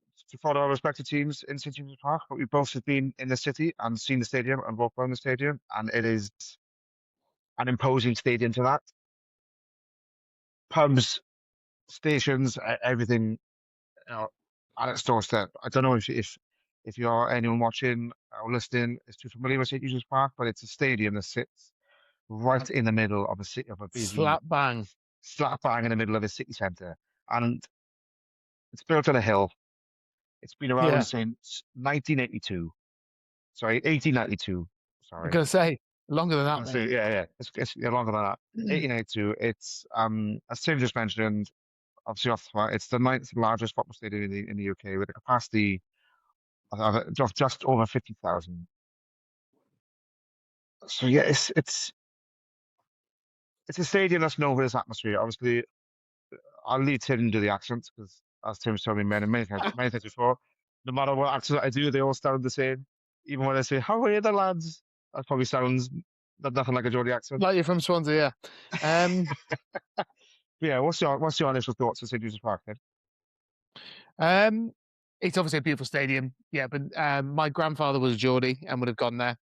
Speaker 1: follow our respective teams in St James's Park, but we've both been in the city and seen the stadium and walked around the stadium, and it is an imposing stadium to that. Pubs, stations, everything, at its doorstep. I don't know if you're anyone watching or listening is too familiar with St James's Park, but it's a stadium that sits right in the middle of a busy
Speaker 2: Slap bang.
Speaker 1: slap bang in the middle of a city centre, and it's built on a hill. It's been around
Speaker 2: Yeah,
Speaker 1: since 1982. Sorry, 1892.
Speaker 2: I'm
Speaker 1: Sorry.
Speaker 2: gonna say longer than that,
Speaker 1: Honestly,
Speaker 2: mate.
Speaker 1: yeah. It's longer than that. 1882. It's as Tim just mentioned, obviously off the bat, it's the ninth largest football stadium in the UK with a capacity of just over 50,000. So yeah, it's a stadium that's known for its atmosphere. Obviously, I'll leave Tim to do the accents because, as Tim's told me many times before, no matter what accent I do, they all sound the same. Even when I say "How are you, the lads?" that probably sounds nothing like a Geordie accent.
Speaker 2: Like you're from Swansea, yeah.
Speaker 1: But yeah, what's your initial thoughts on St James's Park, then?
Speaker 2: It's obviously a beautiful stadium, yeah. But my grandfather was a Geordie and would have gone there.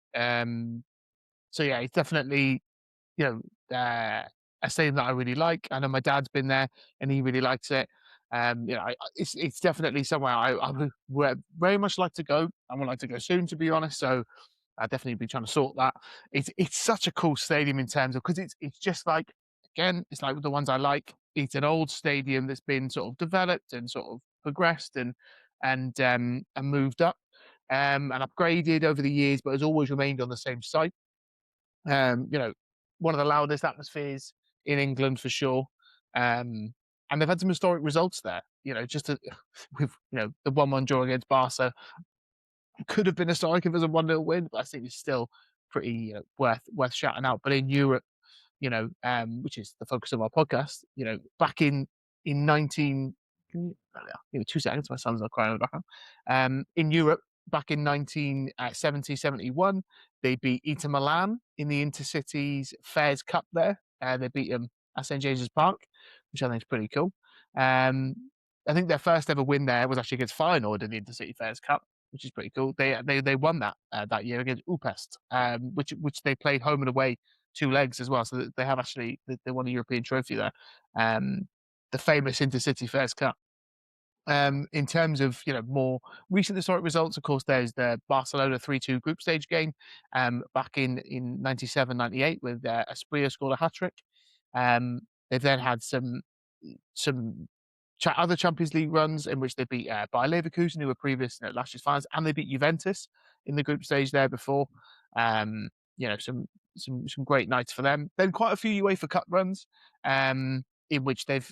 Speaker 2: So yeah, it's definitely a stadium that I really like. I know my dad's been there and he really likes it. It's definitely somewhere I would very much like to go. I would like to go soon, to be honest. So I'll definitely be trying to sort that. It's such a cool stadium in terms of because it's just like again, it's like the ones I like. It's an old stadium that's been sort of developed and sort of progressed and moved up and upgraded over the years, but has always remained on the same site. Um, you know, one of the loudest atmospheres in England for sure. And they've had some historic results there. Just with the 1-1 draw against Barca could have been historic if it was a 1-0 win, but I think it's still pretty worth shouting out. But in Europe, which is the focus of our podcast, back in 19 give me 2 seconds, my son's not crying in the background. In Europe, back in 1970-71, they beat Inter Milan in the Intercities Fairs Cup there. They beat them at St James's Park, which I think is pretty cool. I think their first ever win there was actually against Feyenoord in the Intercity Fairs Cup, which is pretty cool. They won that year against Upest, which they played home and away 2 legs as well. So they have actually they won a European trophy there. the famous Intercity Fairs Cup. In terms of more recent historic results, of course, there's the Barcelona 3-2 group stage game back in 97-98 with Asprilla scored a hat-trick. They've then had some other Champions League runs in which they beat Bayer Leverkusen, who were previous last year's finals, and they beat Juventus in the group stage there before. Some great nights for them. Then quite a few UEFA Cup runs in which they've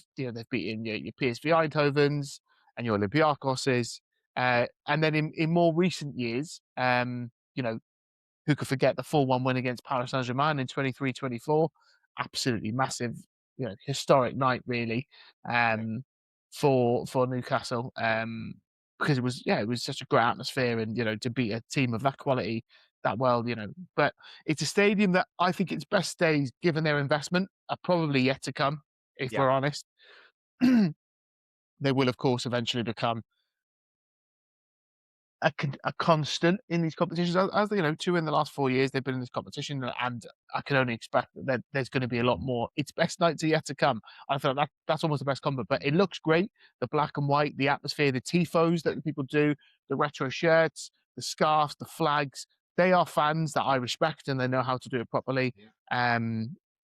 Speaker 2: beaten your PSV Eindhoven's and your Olympiakos's. And then in more recent years, who could forget the 4-1 win against Paris Saint-Germain in 23-24? Absolutely massive, historic night, really, for Newcastle. Because it was such a great atmosphere, and to beat a team of that quality that well, But it's a stadium that I think its best days, given their investment, are probably yet to come. If we're honest, they will, of course, eventually become a constant in these competitions. As two in the last 4 years they've been in this competition, and I can only expect that there's going to be a lot more. Its best nights are yet to come. I feel like that's almost the best combo, but it looks great. The black and white, the atmosphere, the tifos that the people do, the retro shirts, the scarves, the flags. They are fans that I respect, and they know how to do it properly.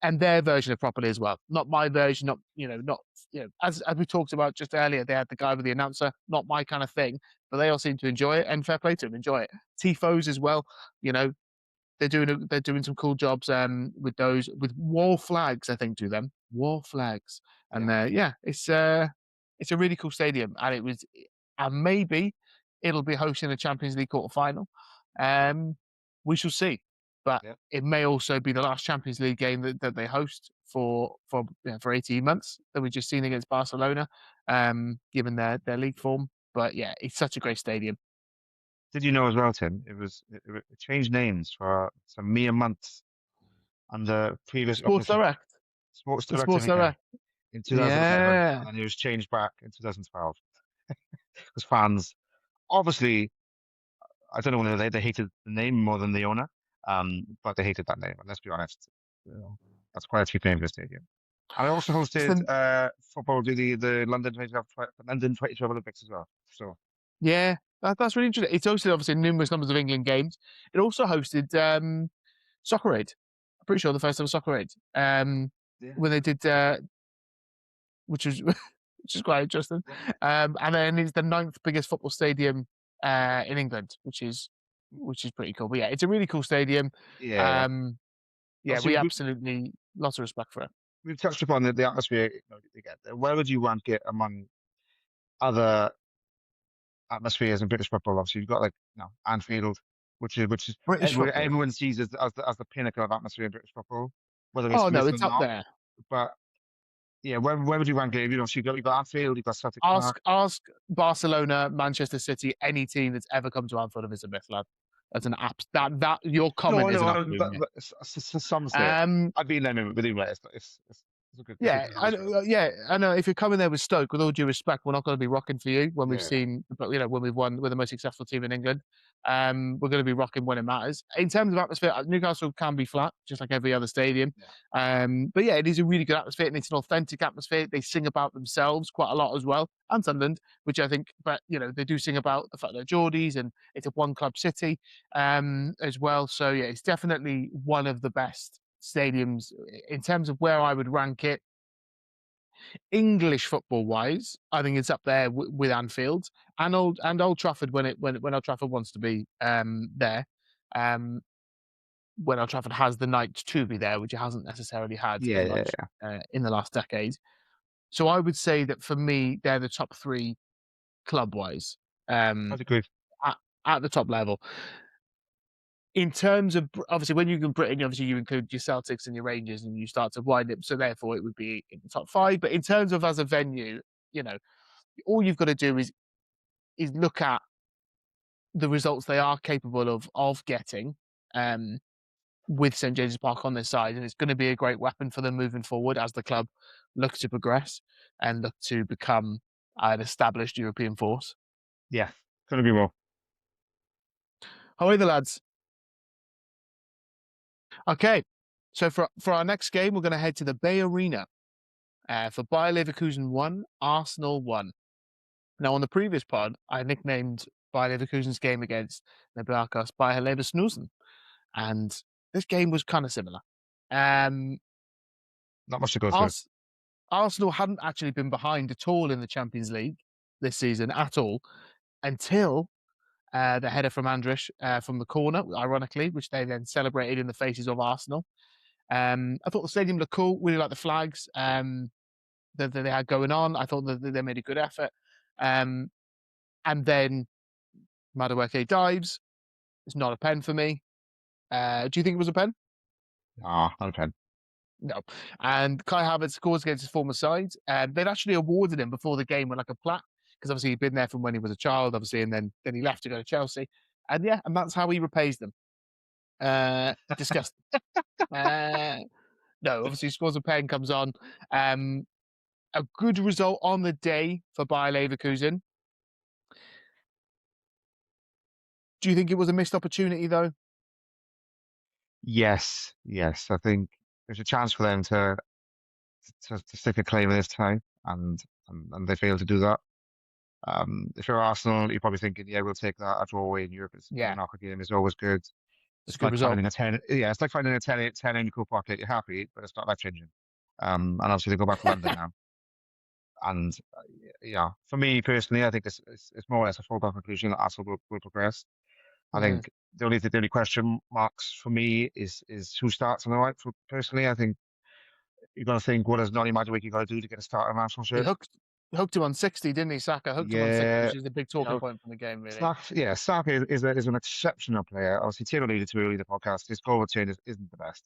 Speaker 2: And their version of properly as well. Not my version. As we talked about just earlier, they had the guy with the announcer. Not my kind of thing. But they all seem to enjoy it, and fair play to them, enjoy it. Tifos as well, they're doing some cool jobs with those, with wall flags, I think, to them. Wall flags. And it's a really cool stadium, and maybe it'll be hosting a Champions League quarter-final. We shall see. But it may also be the last Champions League game that they host for 18 months that we've just seen against Barcelona, given their league form. But it's such a great stadium.
Speaker 1: Did you know as well, Tim? It changed names for some mere months under previous
Speaker 2: Sports Direct.
Speaker 1: Sports
Speaker 2: The
Speaker 1: Direct
Speaker 2: Sports Direct.
Speaker 1: in 2011, and it was changed back in 2012 because fans, obviously, I don't know whether they hated the name more than the owner, but they hated that name. And let's be honest, that's quite a cheap name for a stadium. And I also hosted football, the London 2012 Olympics as well. So
Speaker 2: that's really interesting. It's hosted obviously numerous numbers of England games. It also hosted Soccer Aid. I'm pretty sure the first ever Soccer Aid. When they did, which is quite interesting. And then it's the 9th biggest football stadium in England, which is pretty cool. But it's a really cool stadium. We absolutely lots of respect for it.
Speaker 1: We've touched upon the atmosphere you get there. Where would you rank it among other atmospheres in British football? Obviously, you've got Anfield, which is
Speaker 2: British
Speaker 1: everyone sees as the pinnacle of atmosphere in British football. Whether
Speaker 2: it's up there.
Speaker 1: But where would you rank it? You've got Anfield, you've got Celtic Park.
Speaker 2: Ask Barcelona, Manchester City, any team that's ever come to Anfield if it's a myth, lad. That's an app. That your comment is an absolute
Speaker 1: but some say I've been there with you, mate. It's a good.
Speaker 2: I know. If you're coming there with Stoke, with all due respect, we're not going to be rocking for you when we've seen, when we've won, we're the most successful team in England. We're going to be rocking when it matters. In terms of atmosphere, Newcastle can be flat, just like every other stadium. But it is a really good atmosphere, and it's an authentic atmosphere. They sing about themselves quite a lot as well, and Sunderland, which I think, but they do sing about the fact they're Geordies, and it's a one-club city as well. So it's definitely one of the best stadiums in terms of where I would rank it. English football wise, I think it's up there with Anfield and Old Trafford when Old Trafford wants to be there. When Old Trafford has the night to be there, which it hasn't necessarily had in the last decade. So I would say that for me, they're the top 3 club wise.
Speaker 1: I'd agree.
Speaker 2: At the top level. In terms of, obviously, when you can Britain, obviously you include your Celtics and your Rangers, and you start to wind it. So therefore, it would be in the top 5. But in terms of as a venue, all you've got to do is look at the results they are capable of getting with St James's Park on their side, and it's going to be a great weapon for them moving forward as the club looks to progress and look to become an established European force.
Speaker 1: Yeah, couldn't agree more.
Speaker 2: How are the lads? Okay, so for our next game, we're going to head to the Bay Arena For Bayer Leverkusen 1, Arsenal 1. Now, on the previous pod, I nicknamed Bayer Leverkusen's game against Nebrakas Bayer Leverkusen, and this game was kind of similar.
Speaker 1: Not much to go through.
Speaker 2: Arsenal hadn't actually been behind at all in the Champions League this season at all until the header from Andrich from the corner, ironically, which they then celebrated in the faces of Arsenal. I thought the stadium looked cool. Really like the flags that they had going on. I thought that they made a good effort. And then Madueke dives. It's not a pen for me. Do you think it was a pen?
Speaker 1: Ah, not a pen.
Speaker 2: No. And Kai Havertz scores against his former side. They'd actually awarded him before the game with like a plaque because obviously he'd been there from when he was a child, obviously, and then he left to go to Chelsea. And yeah, and that's how he repays them. Disgusting. No, obviously scores a pen, comes on. A good result on the day for Bayer Leverkusen. Do you think it was a missed opportunity though?
Speaker 1: Yes. I think there's a chance for them to stick a claim this time, and they failed to do that. If you're Arsenal, you're probably thinking, yeah, we'll take that. A draw away in Europe is
Speaker 2: Yeah,
Speaker 1: a knockout game is always good.
Speaker 2: it's a
Speaker 1: It's
Speaker 2: good
Speaker 1: like
Speaker 2: result.
Speaker 1: finding a 10. Yeah, it's like finding a 10 in your coat pocket. You're happy, but it's not life changing. And obviously they go back to London now. And yeah, for me personally, I think it's more or less a foregone conclusion that Arsenal will progress. I
Speaker 2: Mm.
Speaker 1: think the only question marks for me is who starts on the right. For personally, I think you're going to think, what does Noni Madueke got to do to get a start on Arsenal
Speaker 2: He
Speaker 1: shirt?
Speaker 2: hooked him on 60, didn't he, Saka? Hooked him on 60,
Speaker 1: Yeah,
Speaker 2: which is a big
Speaker 1: you
Speaker 2: talking
Speaker 1: know,
Speaker 2: point from the game, really.
Speaker 1: Saka is an exceptional player. Obviously, Taylor alluded to earlier in the podcast. His goal return isn't the best.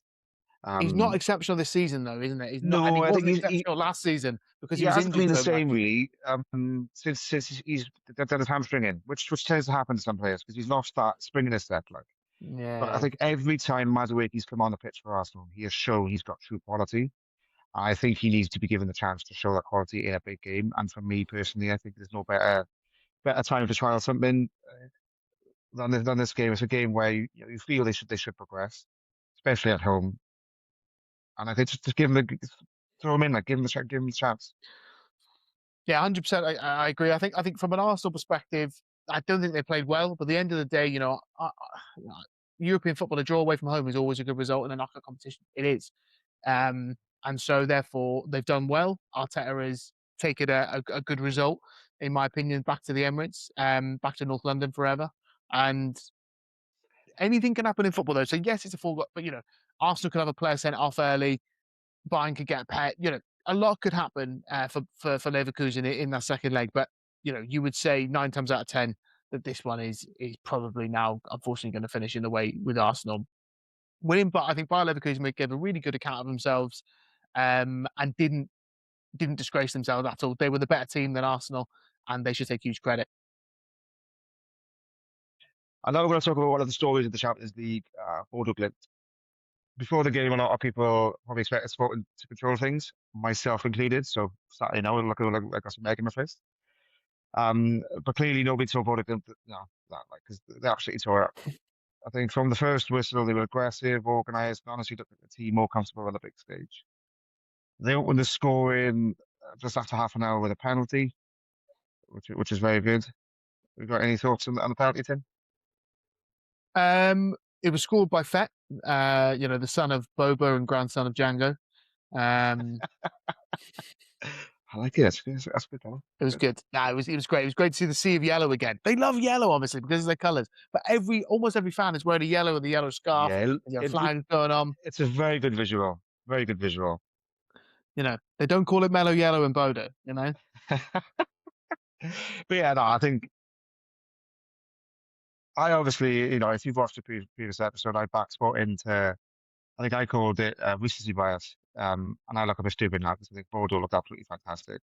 Speaker 2: He's not
Speaker 1: Um,
Speaker 2: exceptional this season, though, isn't it? He's not, and he
Speaker 1: no, I think
Speaker 2: wasn't
Speaker 1: he
Speaker 2: exceptional last season because he
Speaker 1: he
Speaker 2: was
Speaker 1: hasn't
Speaker 2: injured
Speaker 1: been the
Speaker 2: so much.
Speaker 1: same really since he's done his hamstring in, which tends to happen to some players because he's lost that spring in his step. Like, but I
Speaker 2: Yeah,
Speaker 1: think every time Madueke's come on the pitch for Arsenal, he has shown he's got true quality. I think he needs to be given the chance to show that quality in a big game. And for me personally, I think there's no better time to trial something than this game. It's a game where you feel they should progress, especially at home. And I think just give him throw him in, like give him the chance.
Speaker 2: yeah, 100%. I agree. I think from an Arsenal perspective, I don't think they played well. But at the end of the day, European football, a draw away from home is always a good result in a knockout competition. It is. And so therefore they've done well. Arteta has taken a good result, in my opinion, back to the Emirates, back to North London forever. And anything can happen in football though. So yes, it's a full, but Arsenal could have a player sent off early. Bayern could get a pet. A lot could happen for Leverkusen in that second leg. But you would say 9 times out of 10 that this one is probably now unfortunately going to finish in the way with Arsenal winning. But I think Bayer Leverkusen gave a really good account of themselves, and didn't disgrace themselves at all. They were the better team than Arsenal, and they should take huge credit.
Speaker 1: I know we're going to talk about one of the stories of the Champions League, Bodo Glimt. Before the game, a lot of people probably expected Sporting to control things, myself included. So Saturday now, we're looking like got some egg in my fist. But clearly nobody saw Bodo Glimt that like because they absolutely tore it up. I think from the first whistle, they were aggressive, organised, and honestly looked like the team more comfortable on the big stage. They opened the scoring just after half an hour with a penalty, which is very good. We got any thoughts on the penalty, Tim?
Speaker 2: It was scored by Fett, the son of Boba and grandson of Django. Um,
Speaker 1: I like it. That's good.
Speaker 2: it was good. Nah, it was great. It was great to see the sea of yellow again. They love yellow, obviously, because of their colours. But almost every fan is wearing a yellow with a yellow scarf.
Speaker 1: Yeah,
Speaker 2: There's flags going on.
Speaker 1: it's a very good visual. Very good visual.
Speaker 2: They don't call it mellow yellow in Bodo.
Speaker 1: But yeah, no, I think I obviously, if you've watched the previous episode, I back Sport into, I think I called it recency bias. And I look a bit stupid now because I think Bordeaux looked absolutely fantastic.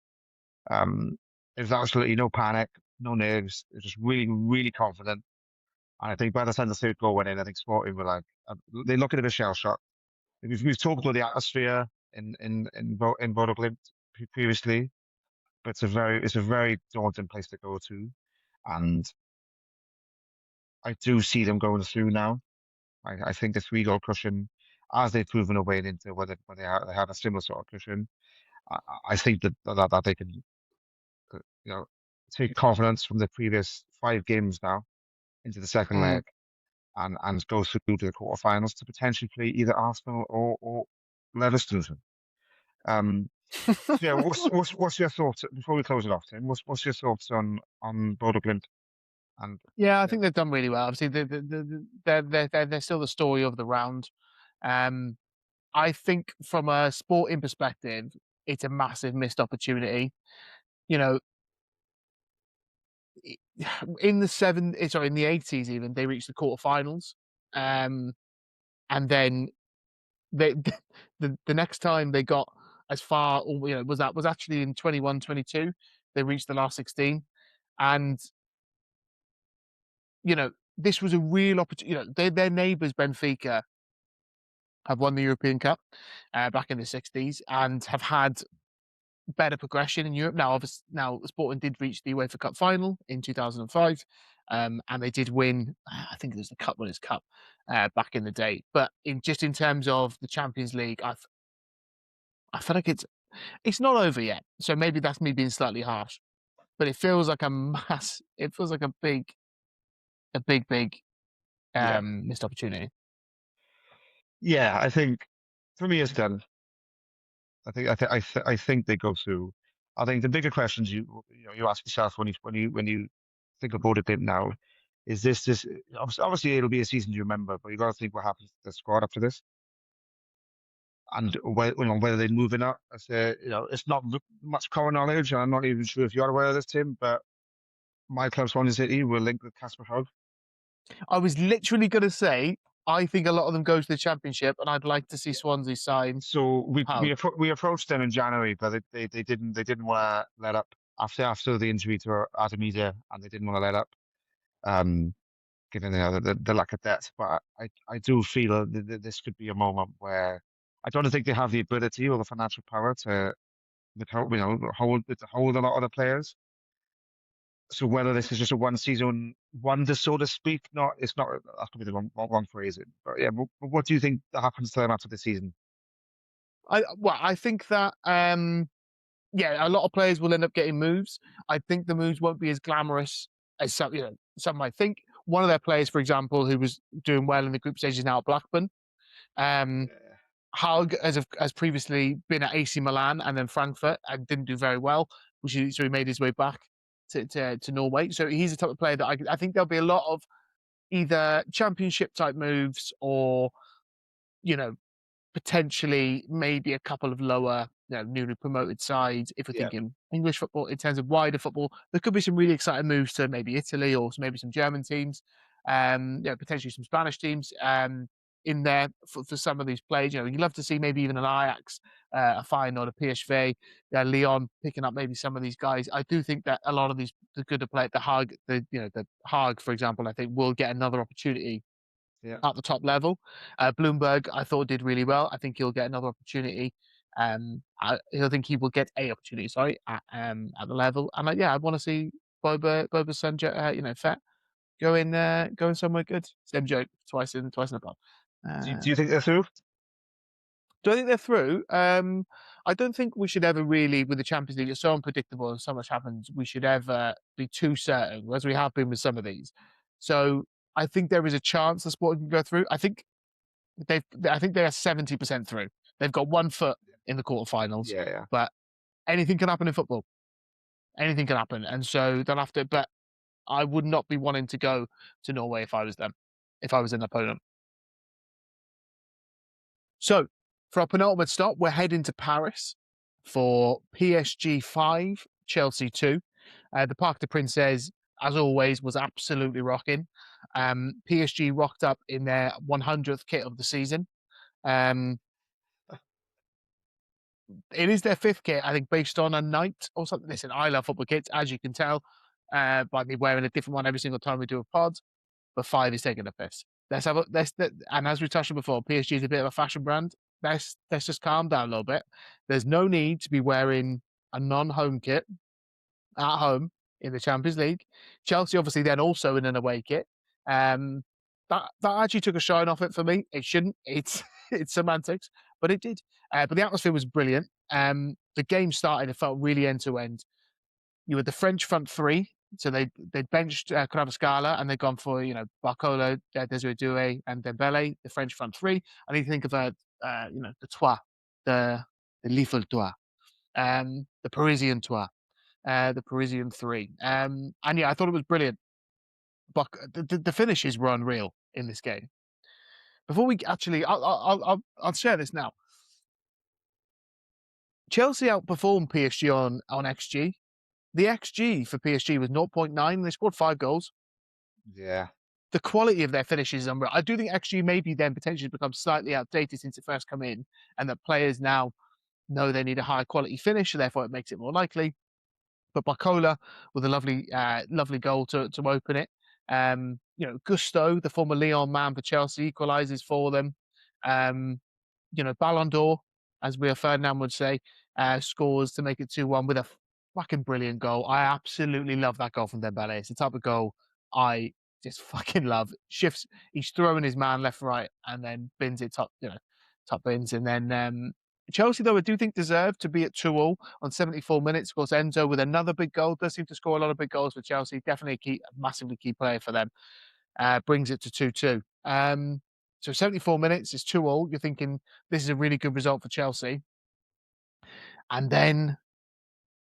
Speaker 1: Um, there's absolutely no panic, no nerves. They're just really, really confident. And I think by the time the third goal went in, I think Sporting were like, they look at it as shell shock. We've talked about the atmosphere in Bodo Glimt previously, but it's a very daunting place to go to, and I do see them going through now. I think the 3 goal cushion, as they've proven away into whether they have a similar sort of cushion. I think that they can, take confidence from the previous 5 games now into the second
Speaker 2: Mm.
Speaker 1: leg and go through to the quarterfinals to potentially play either Arsenal or Leverkusen. Um, so yeah, what's your thoughts before we close it off, Tim? What's your thoughts on Bodo Glimt and
Speaker 2: Yeah, I
Speaker 1: yeah,
Speaker 2: think they've done really well. Obviously, they're still the story of the round. Um, I think from a sporting perspective, it's a massive missed opportunity. You know, in in the 80s even, they reached the quarterfinals. Um, and then they the next time they got as far, was actually in 21-22. They reached the last 16. And, this was a real opportunity. Their neighbours, Benfica, have won the European Cup back in the 60s and have had better progression in Europe. Now Sporting did reach the UEFA Cup final in 2005, and they did win. I think it was the Cup Winners' Cup back in the day. But in terms of the Champions League, I feel like it's not over yet. So maybe that's me being slightly harsh, but it feels like a mass. It feels like a big
Speaker 1: yeah,
Speaker 2: missed opportunity.
Speaker 1: yeah. I think for me it's done. I think they go through. I think the bigger questions you ask yourself when you think about it now is this obviously it'll be a season you remember, but you got to think what happens to the squad after this and whether they're moving up. I say it's not much common knowledge, and I'm not even sure if you're aware of this, Tim, but my club Swansea City will link with Casper Hogg.
Speaker 2: I was literally going to say I think a lot of them go to the Championship, and I'd like to see Swansea sign
Speaker 1: So
Speaker 2: Howard.
Speaker 1: we approached them in January, but they didn't want to let up after the injury to Artemisia, and they didn't want to let up. Um, Given the lack of depth. But I do feel that this could be a moment where I don't think they have the ability or the financial power to hold a lot of the players. So whether this is just a one season wonder, so to speak, it's not that could be the wrong phrasing. But yeah, but what do you think that happens to them after the season?
Speaker 2: I think that yeah, a lot of players will end up getting moves. I think the moves won't be as glamorous as some might think. One of their players, for example, who was doing well in the group stage is now at Blackburn. Um,
Speaker 1: Yeah,
Speaker 2: Haug has previously been at AC Milan and then Frankfurt and didn't do very well, so he made his way back to Norway. So he's the type of player that I think there'll be a lot of either championship type moves or you know potentially maybe a couple of lower, newly promoted sides. If we're
Speaker 1: yeah,
Speaker 2: thinking English football, in terms of wider football, there could be some really exciting moves to maybe Italy or maybe some German teams, potentially some Spanish teams in there for some of these players. You'd love to see maybe even an Ajax, a Feyenoord, a PSV, Leon picking up maybe some of these guys. I do think that a lot of the good to play at the Hague, for example, I think will get another opportunity
Speaker 1: yeah.
Speaker 2: at the top level. Bloomberg, I thought did really well. I think he'll get another opportunity. I think he will get a opportunity. Sorry, at the level. And I want to see Boba Sanjay, Fett going somewhere good. Same joke, twice in a pod.
Speaker 1: Do you think they're through?
Speaker 2: Do I think they're through? I don't think we should ever really, with the Champions League, it's so unpredictable and so much happens. We should ever be too certain, as we have been with some of these. So I think there is a chance the Sporting can go through. I think they are 70% through. They've got 1 foot in the quarterfinals,
Speaker 1: Yeah, yeah.
Speaker 2: but anything can happen in football. Anything can happen, and so they'll have to. But I would not be wanting to go to Norway if I was them, if I was an opponent. So for our penultimate stop, we're heading to Paris for PSG 5, Chelsea 2. The Parc des Princes, as always, was absolutely rocking. PSG rocked up in their 100th kit of the season. Um, It is their fifth kit, I think, based on a night or something. Listen, I love football kits, as you can tell, by me wearing a different one every single time we do a pod. But 5 is taking the piss. And as we touched on before, PSG is a bit of a fashion brand. Let's just calm down a little bit. There's no need to be wearing a non-home kit at home in the Champions League. Chelsea, obviously, then also in an away kit. Um, that actually took a shine off it for me. It shouldn't. It's semantics, but it did. But the atmosphere was brilliant. The the game started, it felt really end to end. You had the French front three, so they benched Kvaratskhelia and they'd gone for Barcola, Desiree Doué, and Dembele, the French front three. I need to think of the Trois, the lethal Trois, the Parisian Trois, the Parisian three. And yeah, I thought it was brilliant. But the finishes were unreal in this game. Before we actually, I'll share this now. Chelsea outperformed PSG on XG. The XG for PSG was 0.9. They scored 5 goals.
Speaker 1: Yeah.
Speaker 2: The quality of their finishes is unreal. I do think XG maybe then potentially becomes slightly outdated since it first come in, and that players now know they need a higher quality finish, so therefore it makes it more likely. But Barcola with a lovely goal to open it. Gusto, the former Lyon man for Chelsea, equalises for them. Ballon d'Or, as Rio Ferdinand would say, scores to make it 2-1 with a fucking brilliant goal. I absolutely love that goal from Dembele. It's the type of goal I just fucking love. Shifts, he's throwing his man left, right, and then bins it top bins. And then Chelsea, though, I do think deserved to be at 2-2 on 74 minutes. Of course, Enzo with another big goal. Does seem to score a lot of big goals for Chelsea. Definitely a massively key player for them. Brings it to 2-2. So 74 minutes is 2-2. You're thinking this is a really good result for Chelsea. And then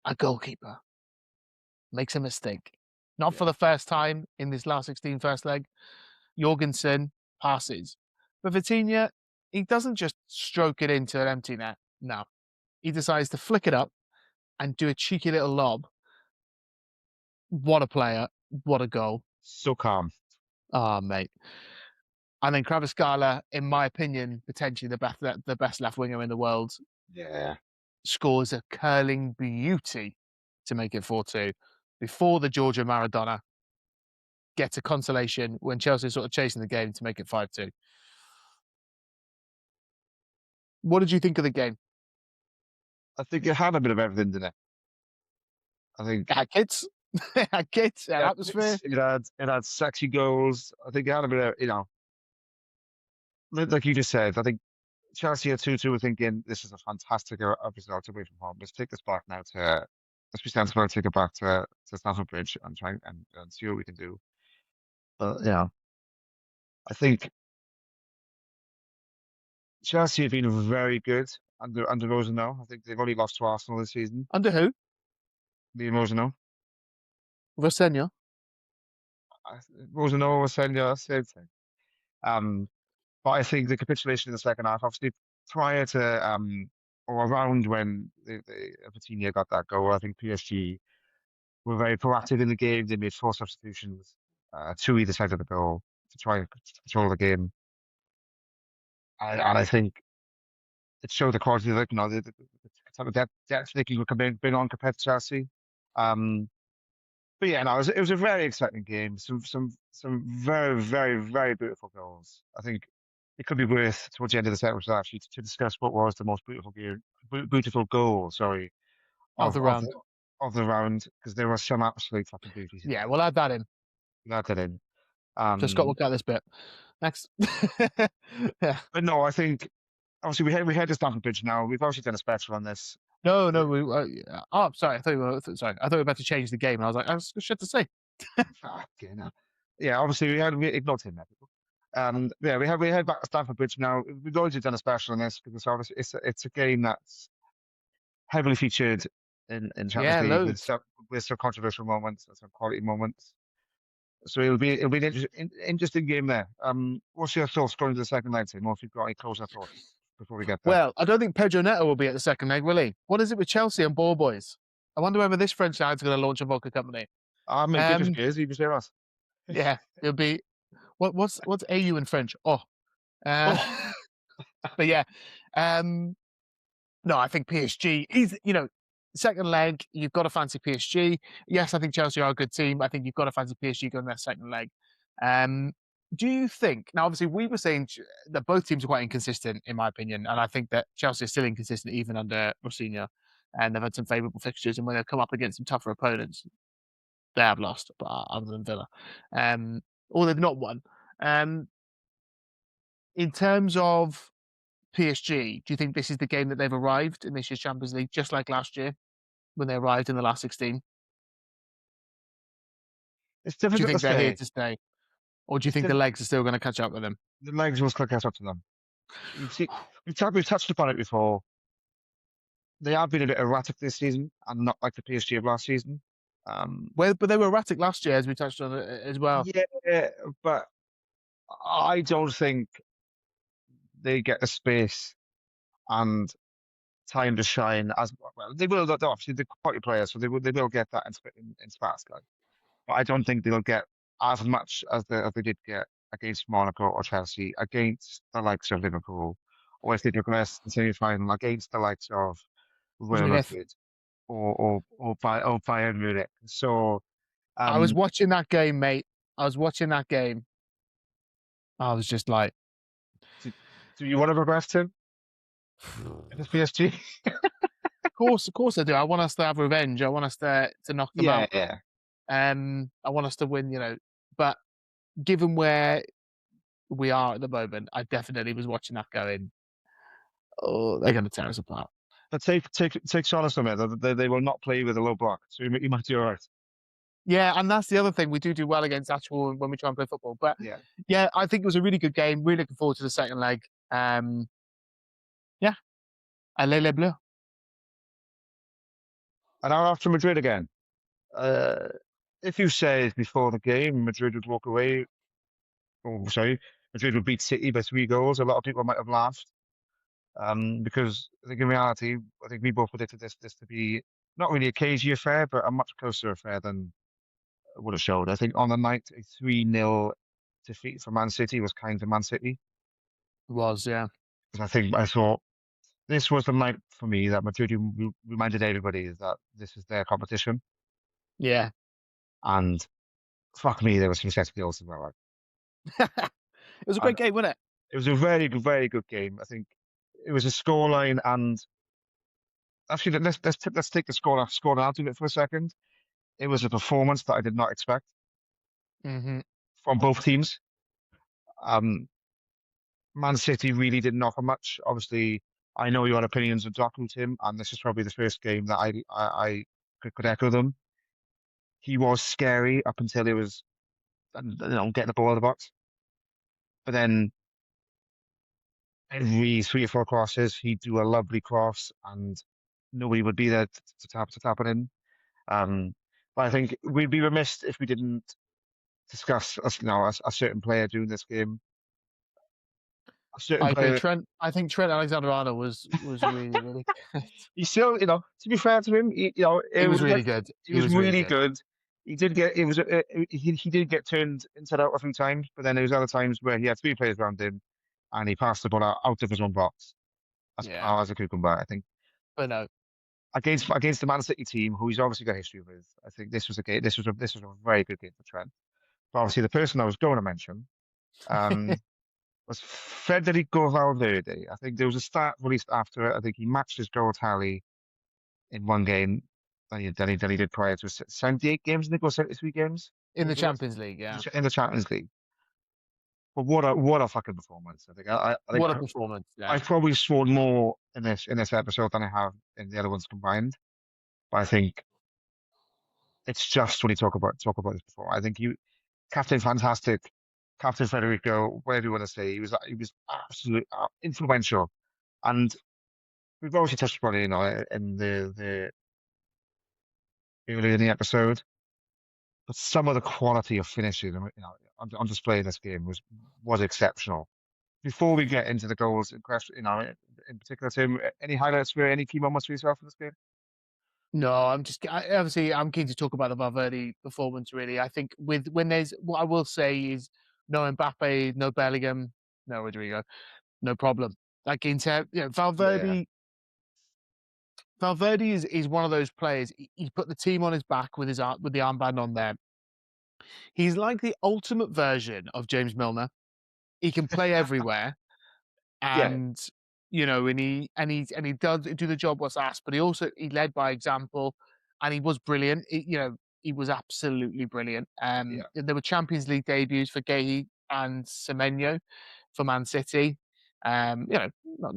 Speaker 2: a goalkeeper makes a mistake. Not for the first time in this last 16 first leg. Jorgensen passes. But Vitinha, he doesn't just stroke it into an empty net. No. He decides to flick it up and do a cheeky little lob. What a player. What a goal.
Speaker 1: So calm.
Speaker 2: Ah, mate. And then Kvaratskhelia, in my opinion, potentially the best left winger in the world,
Speaker 1: Yeah.
Speaker 2: scores a curling beauty to make it 4-2 before the Georgia Maradona gets a consolation when Chelsea sort of chasing the game to make it 5-2. What did you think of the game?
Speaker 1: I think it had a bit of everything in it. I think
Speaker 2: It had kids. It had kids. It had atmosphere.
Speaker 1: it had sexy goals. I think it had a bit of, like you just said, I think Chelsea at 2-2 were thinking this is a fantastic result away from home. Let's take this back now let's be sensible, take it back to Stamford Bridge and try and see what we can do. But I think Chelsea have been very good under Rosenau. I think they've only lost to Arsenal this season.
Speaker 2: Under who?
Speaker 1: Liam Rosenau.
Speaker 2: Rosenio.
Speaker 1: Rosenau was saying the same thing. But I think the capitulation in the second half, obviously prior to or around when the Vitinha got that goal, I think PSG were very proactive in the game. They made 4 substitutions to either side of the goal to try and control the game. And I think it showed the quality of the type of depth they can bring on compared to Chelsea. But yeah, no, it was a very exciting game. Some very, very, very beautiful goals. I think it could be worth towards the end of the episode actually to discuss what was the most beautiful goal, sorry,
Speaker 2: Of
Speaker 1: of
Speaker 2: the
Speaker 1: of
Speaker 2: round.
Speaker 1: the, of the round, because there were some absolute fucking beauties in
Speaker 2: Yeah,
Speaker 1: there.
Speaker 2: we'll add that in.
Speaker 1: That did in.
Speaker 2: Just got to work out this bit. Next. Yeah.
Speaker 1: But no, I think obviously we had the Stamford Bridge now. We've obviously done a special on this.
Speaker 2: No. Sorry. I thought we were about to change the game, and I was like, I was shit to say.
Speaker 1: Fucking hell. Yeah, obviously we ignored him there. Yeah, we head back to Stamford Bridge now. We've already done a special on this because obviously it's a game that's heavily featured in Champions
Speaker 2: Yeah,
Speaker 1: League
Speaker 2: loads.
Speaker 1: with some controversial moments and some quality moments. So it'll be an interesting game there. What's your thoughts going to the second leg, Tim? Or if you've got any closer thoughts before we get there?
Speaker 2: Well, I don't think Pedro Neto will be at the second leg, will he? What is it with Chelsea and Ball Boys? I wonder whether this French side's going to launch a vodka company.
Speaker 1: I mean, give us
Speaker 2: Um,
Speaker 1: beers, you can share us.
Speaker 2: yeah, it'll be what's AU in French? Oh, uh,
Speaker 1: Oh,
Speaker 2: but yeah, no, I think PSG is second leg. You've got to fancy PSG. Yes, I think Chelsea are a good team. I think you've got to fancy PSG going their second leg. Do you think now? Obviously, we were saying that both teams are quite inconsistent, in my opinion, and I think that Chelsea is still inconsistent even under Rosinha, and they've had some favourable fixtures, and when they've come up against some tougher opponents, they have lost, but other than Villa, or they've not won. In terms of PSG, do you think this is the game that they've arrived in this year's Champions League, just like last year when they arrived in the last 16?
Speaker 1: It's
Speaker 2: Do you
Speaker 1: difficult to
Speaker 2: think they're here
Speaker 1: say.
Speaker 2: to stay, or do you
Speaker 1: It's
Speaker 2: think the
Speaker 1: diff-
Speaker 2: legs are still going to catch up with them?
Speaker 1: the legs will still catch up to them. You've seen, we've touched upon it before. They have been a bit erratic this season, and not like the PSG of last season. Um,
Speaker 2: Well, but they were erratic last year, as we touched on as well.
Speaker 1: yeah, but I don't think they get the space and time to shine as well. They will, they're obviously, they're quality players, so they will get that in spats, like. But I don't think they'll get as much as they did get against Monaco or Chelsea, against the likes of Liverpool, or if they progress in semi-final against the likes of
Speaker 2: What do
Speaker 1: Real
Speaker 2: you mean if?
Speaker 1: Madrid or Bayern Munich. So
Speaker 2: I was
Speaker 1: um,
Speaker 2: watching that game, mate. I was watching that game. I was just like,
Speaker 1: do, do you want to progress to in this PSG?
Speaker 2: of course I do. I want us to have revenge. I want us to knock them
Speaker 1: Yeah,
Speaker 2: out.
Speaker 1: yeah.
Speaker 2: I want us to win, But given where we are at the moment, I definitely was watching that going, oh, they're going to tear us apart.
Speaker 1: But take solace from it. They will not play with a low block, so you might do all right.
Speaker 2: Yeah, and that's the other thing. We do well against actual when we try and play football. But
Speaker 1: Yeah.
Speaker 2: yeah, I think it was a really good game. Really looking forward to the second leg. Yeah, allez les bleus.
Speaker 1: An hour after Madrid again. Uh, if you said before the game Madrid would walk away, or sorry, Madrid would beat City by 3 goals, a lot of people might have laughed. Because I think in reality, I think we both predicted this to be not really a cagey affair, but a much closer affair than it would have showed. I think on the night, a 3-0 defeat for Man City was kind to Man City.
Speaker 2: It was, yeah.
Speaker 1: Because I thought this was the night for me that Madrid reminded everybody that this is their competition.
Speaker 2: Yeah.
Speaker 1: And fuck me, there was some sexy goals as well.
Speaker 2: It was a
Speaker 1: And
Speaker 2: great game, wasn't it?
Speaker 1: it was a very good game. I think it was a scoreline, and actually, let's take the score out of it for a second. It was a performance that I did not expect
Speaker 2: Hmm.
Speaker 1: from both teams. Um, Man City really didn't offer much. Obviously, I know you had opinions on Doku, Tim, and this is probably the first game that I could echo them. He was scary up until he was, getting the ball out of the box. But then every 3 or 4 crosses, he'd do a lovely cross, and nobody would be there to tap it in. Um, but I think we'd be remiss if we didn't discuss a certain player during this game. A certain
Speaker 2: I agree.
Speaker 1: player.
Speaker 2: I think Trent Alexander-Arnold was really, really good.
Speaker 1: He still, to be fair to him,
Speaker 2: He
Speaker 1: it
Speaker 2: was
Speaker 1: was
Speaker 2: really
Speaker 1: like
Speaker 2: good.
Speaker 1: he
Speaker 2: He
Speaker 1: was
Speaker 2: was really
Speaker 1: really
Speaker 2: good.
Speaker 1: good. He did get it was he did get turned inside out a few times, but then there was other times where he had 3 players around him, and he passed the ball out of his own box as
Speaker 2: Yeah.
Speaker 1: far as a cucumber. I think
Speaker 2: But no,
Speaker 1: against the Man City team, who he's obviously got history with, I think this was a game. This was a very good game for Trent. But obviously, the person I was going to mention um, was Federico Valverde. I think there was a stat released after it. I think he matched his goal tally in one game than he did prior to 78 games, I think, or 73 games. I
Speaker 2: in the
Speaker 1: think it was
Speaker 2: Champions League, yeah.
Speaker 1: in the Champions League. But what a fucking performance! I think I think
Speaker 2: What a performance, yeah.
Speaker 1: I've probably sworn more in this episode than I have in the other ones combined. But I think it's just when you talk about this before. I think you, Captain Fantastic, Captain Federico, whatever you want to say, he was absolutely influential, and we've obviously touched upon it, in the earlier in the episode. But some of the quality of finishing, on display in this game was exceptional. Before we get into the goals in question, in particular, Tim, any highlights for any key moments for yourself in this game?
Speaker 2: No, obviously I'm keen to talk about the Valverde performance. Really, I think when there's what I will say is no Mbappe, no Bellingham, no Rodrigo, no problem. Like
Speaker 1: Yeah,
Speaker 2: Valverde is one of those players. He put the team on his back with with the armband on there. He's like the ultimate version of James Milner. He can play everywhere,
Speaker 1: yeah,
Speaker 2: and and he does do the job what's asked. But he led by example, and he was brilliant. He was absolutely brilliant.
Speaker 1: yeah.
Speaker 2: There were Champions League debuts for Guehi and Semenyo for Man City. not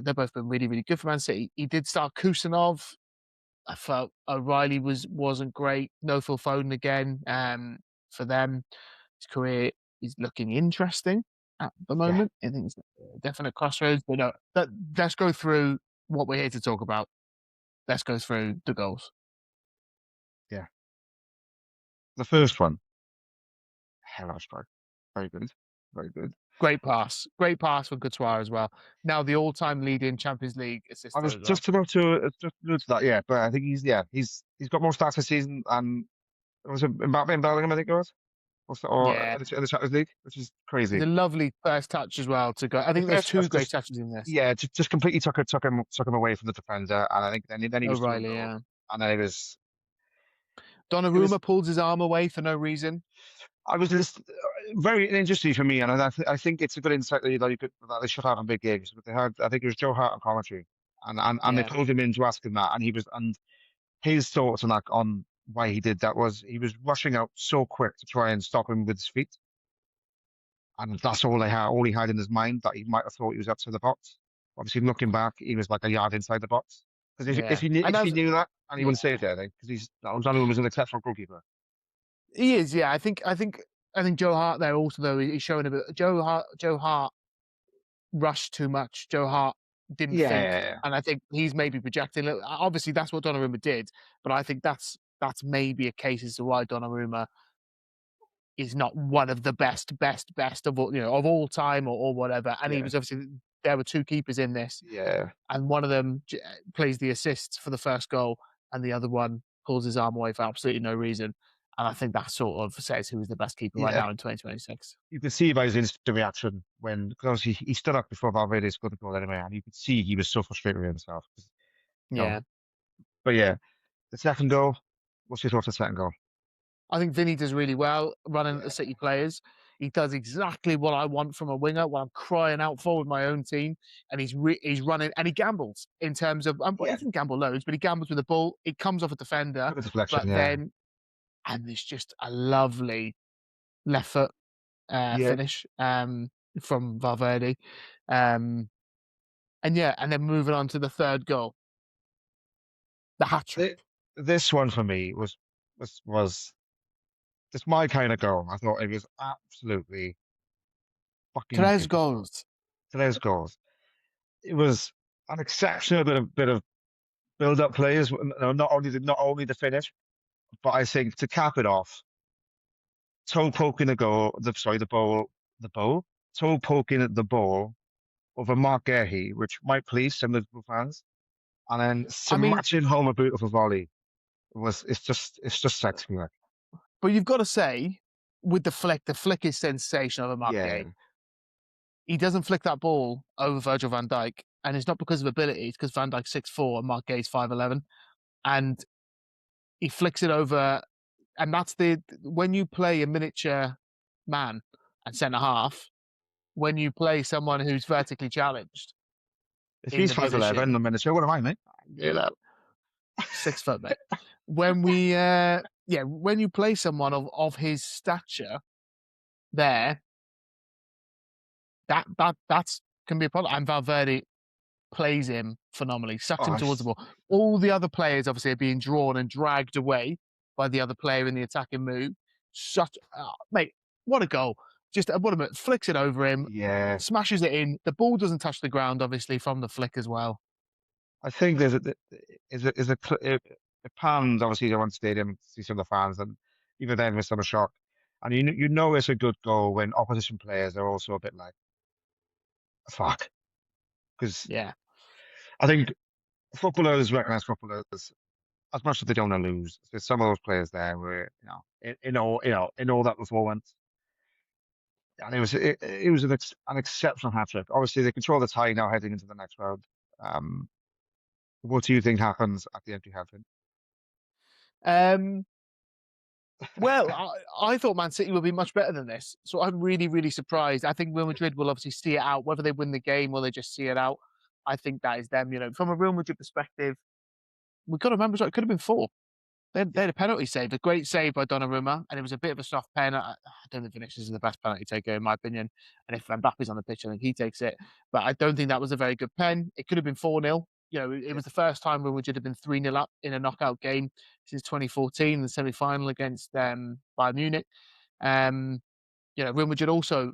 Speaker 2: they've both been really, really good for Man City. He did start Kusanov. I felt O'Reilly wasn't great. No Phil Foden again. For them, his career is looking interesting at the
Speaker 1: Yeah,
Speaker 2: moment. I think it's a definite crossroads. But no, let's go through what we're here to talk about. Let's go through the goals.
Speaker 1: yeah. The first one, hello strike, very good, very good.
Speaker 2: Great pass for Courtois as well. Now the all-time leading Champions League
Speaker 1: I
Speaker 2: assister
Speaker 1: was
Speaker 2: as well.
Speaker 1: just about to that, yeah. But I think he's got more stats this season, and it was Mbappe and Bellingham, I think it was, or
Speaker 2: Yeah,
Speaker 1: in the Champions League, which is
Speaker 2: it's
Speaker 1: crazy.
Speaker 2: a lovely first touch as well to go. I
Speaker 1: The
Speaker 2: think there's
Speaker 1: first
Speaker 2: two
Speaker 1: touch
Speaker 2: great
Speaker 1: just,
Speaker 2: touches in this.
Speaker 1: yeah, just completely took him away from the defender, and I think then he was two and
Speaker 2: O'Reilly,
Speaker 1: goal,
Speaker 2: yeah.
Speaker 1: and then it was
Speaker 2: Donnarumma pulls his arm away for no reason.
Speaker 1: I was just very interesting for me, and I think it's a good insight that they should have in big games. But they had, I think it was Joe Hart on commentary, and they
Speaker 2: Yeah,
Speaker 1: pulled him in to ask him that, and his thoughts on why he did that was he was rushing out so quick to try and stop him with his feet, and that's all he had in his mind, that he might have thought he was outside the box. Obviously, looking back, he was like a yard inside the box. Because
Speaker 2: yeah. And
Speaker 1: if he
Speaker 2: as
Speaker 1: knew that, and he
Speaker 2: yeah,
Speaker 1: wouldn't say it, I think, because Donnarumma was an exceptional goalkeeper.
Speaker 2: he is. Yeah, I think Joe Hart there also though he's showing a bit. Joe Hart rushed too much. Joe Hart didn't
Speaker 1: Yeah,
Speaker 2: think,
Speaker 1: yeah, yeah.
Speaker 2: and I think he's maybe projecting. Obviously, that's what Donnarumma did, but I think that's maybe a case as to why Donnarumma is not one of the best of all time or whatever. And he
Speaker 1: Yeah.
Speaker 2: was obviously there were two keepers in this,
Speaker 1: Yeah.
Speaker 2: and one of them plays the assists for the first goal, and the other one pulls his arm away for absolutely no reason. And I think that sort of says who is the best keeper right
Speaker 1: Yeah.
Speaker 2: now in 2026.
Speaker 1: You could see by his instant reaction when, because obviously he stood up before Valverde scored the goal anyway, and you could see he was so frustrated with himself. You know,
Speaker 2: Yeah,
Speaker 1: but yeah, the second goal. What's your thoughts on the second goal?
Speaker 2: I think Vinny does really well running at the
Speaker 1: Yeah.
Speaker 2: City players. He does exactly what I want from a winger, what I'm crying out for with my own team. And he's running and he gambles in terms of, well, he
Speaker 1: Yeah.
Speaker 2: doesn't gamble loads, but he gambles with the ball. It comes off a defender,
Speaker 1: Good deflection.
Speaker 2: but
Speaker 1: Yeah.
Speaker 2: then, and it's just a lovely left foot
Speaker 1: Yeah.
Speaker 2: finish from Valverde. Um, and yeah, and then moving on to the third goal, the hat
Speaker 1: Thi-
Speaker 2: trick.
Speaker 1: This one for me was just my kind of goal. I thought it was absolutely fucking
Speaker 2: Tres
Speaker 1: epic.
Speaker 2: goals.
Speaker 1: Today's goals. It was an exceptional bit of build up plays. Not only the finish, but I think to cap it off, toe poking the goal, the bowl, toe poking at the ball over Mark Gahey, which might please some Liverpool fans, and then
Speaker 2: I mean,
Speaker 1: smashing home a beautiful volley it's just sexy, like.
Speaker 2: but you've got to say, with the flick is sensational of Mark
Speaker 1: Yeah,
Speaker 2: Gay. He doesn't flick that ball over Virgil van Dijk, and it's not because of ability, it's because Van Dijk's 6'4" and Mark Gay's 5'11", and he flicks it over, and that's when you play a miniature man and centre half, when you play someone who's vertically challenged
Speaker 1: if
Speaker 2: in
Speaker 1: he's
Speaker 2: the
Speaker 1: 5'11",
Speaker 2: position,
Speaker 1: I'm in the show. What am I, mate?
Speaker 2: you know, 6 foot, mate. When we, when you play someone of his stature there, that's can be a problem. And Valverde plays him phenomenally, sucks
Speaker 1: Oh,
Speaker 2: him towards the ball. All the other players obviously are being drawn and dragged away by the other player in the attacking move. Mate, what a goal. Just what a minute, flicks it over him,
Speaker 1: yeah.
Speaker 2: smashes it in. The ball doesn't touch the ground, obviously, from the flick as well.
Speaker 1: I think it pans obviously to one stadium to see some of the fans, and even then with some shock. And you know it's a good goal when opposition players are also a bit like fuck, because
Speaker 2: Yeah.
Speaker 1: I think footballers recognize footballers as much as they don't want to lose. There's some of those players there where in all that performance, and it was an exceptional hat trick. Obviously, they control the tie now heading into the next round. Um, what do you think happens at the empty heaven?
Speaker 2: Um, well, I thought Man City would be much better than this. So I'm really, really surprised. I think Real Madrid will obviously see it out. Whether they win the game or they just see it out, I think that is them. From a Real Madrid perspective, we've got to remember, it could have been four. They had a penalty save, a great save by Donnarumma, and it was a bit of a soft pen. I don't think Vinicius is the best penalty taker in my opinion, and if Mbappe's on the pitch, I think he takes it. But I don't think that was a very good pen. It could have been 4-0. You know, it
Speaker 1: Yeah.
Speaker 2: was the first time Real Madrid had been 3-0 up in a knockout game since 2014, the semi-final against Bayern Munich. You know, Real Madrid also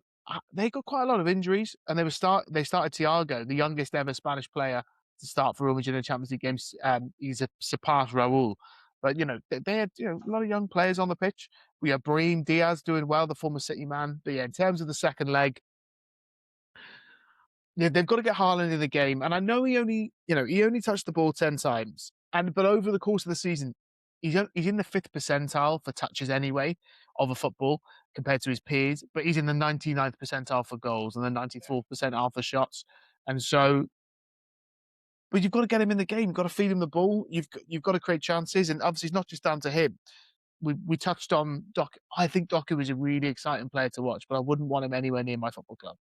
Speaker 2: they got quite a lot of injuries, and they started Thiago, the youngest ever Spanish player to start for Real Madrid in Champions League games. He's surpassed Raúl. But you know, they had a lot of young players on the pitch. We have Brahim Diaz doing well, the former City man. But yeah, in terms of the second leg, yeah, they've got to get Haaland in the game. And I know he only touched the ball 10 times. But over the course of the season, he's in the 5th percentile for touches anyway of a football compared to his peers. But he's in the 99th percentile for goals and the 94th percentile for shots. And so, but you've got to get him in the game. You've got to feed him the ball. You've got to create chances. And obviously, it's not just down to him. We touched on Doc. I think Doku is a really exciting player to watch, but I wouldn't want him anywhere near my football club.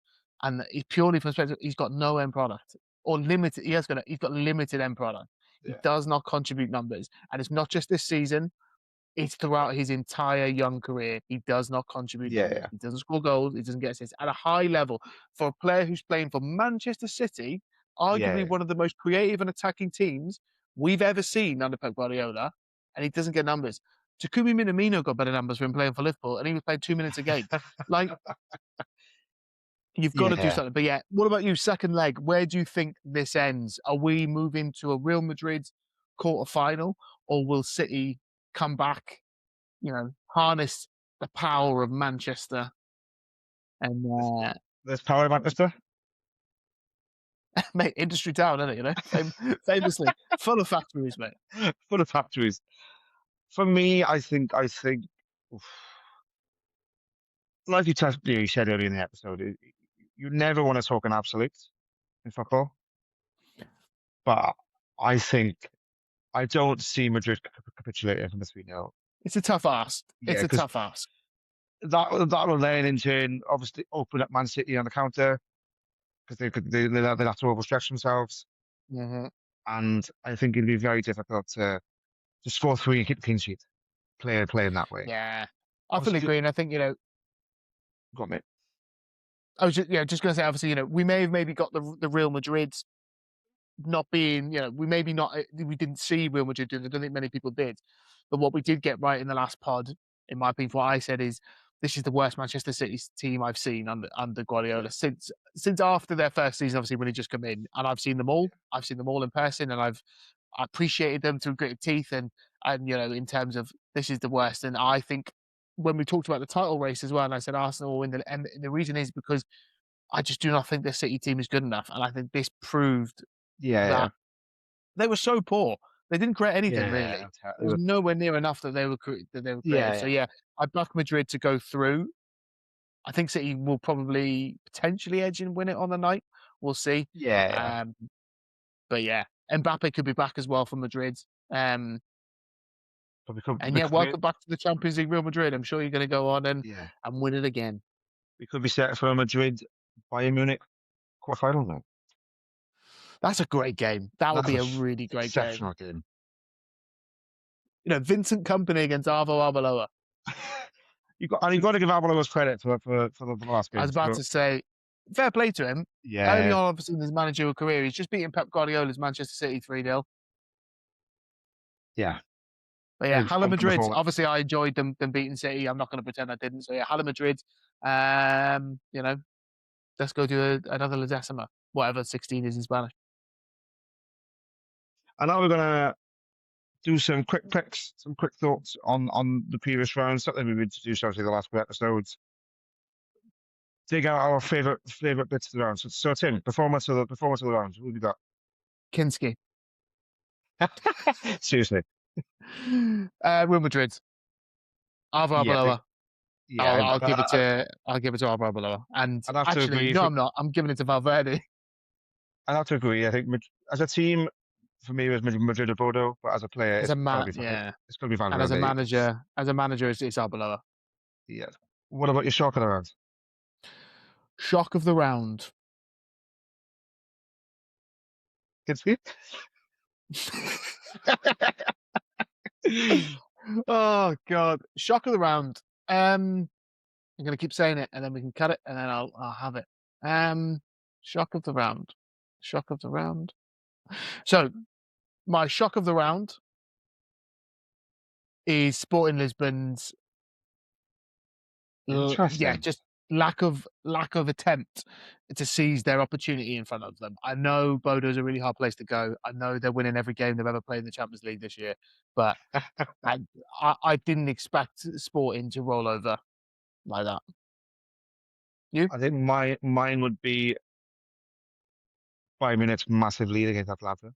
Speaker 2: And he's purely from perspective, he's got no end product or limited. He's got limited end product. He
Speaker 1: Yeah.
Speaker 2: does not contribute numbers, and it's not just this season. It's throughout his entire young career. He does not contribute numbers.
Speaker 1: Yeah.
Speaker 2: He doesn't score goals. He doesn't get assists at a high level for a player who's playing for Manchester City, arguably
Speaker 1: Yeah.
Speaker 2: one of the most creative and attacking teams we've ever seen under Pep Guardiola, and he doesn't get numbers. Takumi Minamino got better numbers from playing for Liverpool, and he was playing 2 minutes a game. Like, you've got to do
Speaker 1: Yeah.
Speaker 2: something. But yeah, what about you? Second leg, where do you think this ends? Are we moving to a Real Madrid quarter-final, or will City come back, harness the power of Manchester and
Speaker 1: There's power in Manchester.
Speaker 2: mate, industry town, isn't it? Famously full of factories, mate.
Speaker 1: Full of factories. For me, I think, oof, like you said earlier in the episode, you never want to talk in absolutes in football, but I think I don't see Madrid capitulating from the 3-0.
Speaker 2: It's a tough ask.
Speaker 1: Yeah,
Speaker 2: It's a
Speaker 1: 'cause
Speaker 2: tough ask.
Speaker 1: that will then in turn obviously open up Man City on the counter because they'll have to overstretch themselves,
Speaker 2: Mm-hmm.
Speaker 1: and I think it'd be very difficult to score 3 and keep the clean sheet. Playing that way.
Speaker 2: Yeah, I fully
Speaker 1: Obviously,
Speaker 2: agree, and I think
Speaker 1: go on, mate.
Speaker 2: I was just going to say, obviously, we may have maybe got the Real Madrids not being, we didn't see Real Madrid doing it. I don't think many people did. But what we did get right in the last pod, in my opinion, what I said is this is the worst Manchester City team I've seen under Guardiola since after their first season, obviously, when he just come in. And I've seen them all. I've seen them all in person, and I appreciated them through gritted teeth. And in terms of this is the worst. And I think when we talked about the title race as well, and I said Arsenal will win, and the reason is because I just do not think the City team is good enough. And I think this proved
Speaker 1: Yeah,
Speaker 2: that they were so poor. They didn't create anything really.
Speaker 1: yeah.
Speaker 2: It was nowhere near enough that they were creative. So yeah, I back Madrid to go through. I think City will probably potentially edge and win it on the night. We'll see.
Speaker 1: Yeah.
Speaker 2: But yeah, Mbappe could be back as well for Madrid. And yeah,
Speaker 1: Welcome
Speaker 2: welcome back to the Champions League, Real Madrid. I'm sure you're going to go on and win it again.
Speaker 1: We could be set for a Madrid Bayern Munich quarterfinal now.
Speaker 2: That's a great game. That would be a really great
Speaker 1: exceptional game.
Speaker 2: Vincent Kompany against Arvo Arbeloa.
Speaker 1: You've got to give Arbeloa's credit for the last game.
Speaker 2: I was about to say, fair play to him.
Speaker 1: Yeah.
Speaker 2: Early on, obviously, in his managerial career, he's just beating Pep Guardiola's Manchester City 3-0.
Speaker 1: Yeah.
Speaker 2: But yeah, Hala Madrid. Obviously, I enjoyed them beating City. I'm not going to pretend I didn't. So yeah, Hala Madrid. Let's go do another La Decima, whatever 16 is in Spanish.
Speaker 1: And now we're going to do some quick picks, some quick thoughts on the previous round, something we've introduced obviously the last few episodes. Dig out our favorite bits of the round. So Tim, performance of the round. Who have you got?
Speaker 2: Kinski.
Speaker 1: Seriously.
Speaker 2: Real Madrid. Arvo Arbeloa.
Speaker 1: Yeah,
Speaker 2: I'll give it to Arvo Arbeloa. And actually, no, I'm not. I'm giving it to Valverde.
Speaker 1: I have to agree. I think as a team, for me, it was Madrid or Bordeaux, but as a player, it's got to be Valverde.
Speaker 2: And as a manager, it's Arbeloa.
Speaker 1: Yeah. What about your shock of the round?
Speaker 2: Shock of the round.
Speaker 1: Kinski?
Speaker 2: Oh God! Shock of the round. I'm gonna keep saying it, and then we can cut it, and then I'll have it. Shock of the round. Shock of the round. So my shock of the round is Sporting Lisbon's
Speaker 1: Interesting.
Speaker 2: just lack of attempt to seize their opportunity in front of them. I know Bodo's a really hard place to go. I know they're winning every game they've ever played in the Champions League this year, but I I didn't expect Sporting to roll over like that. You?
Speaker 1: I think mine would be Bayern Munich's massive lead against Atalanta.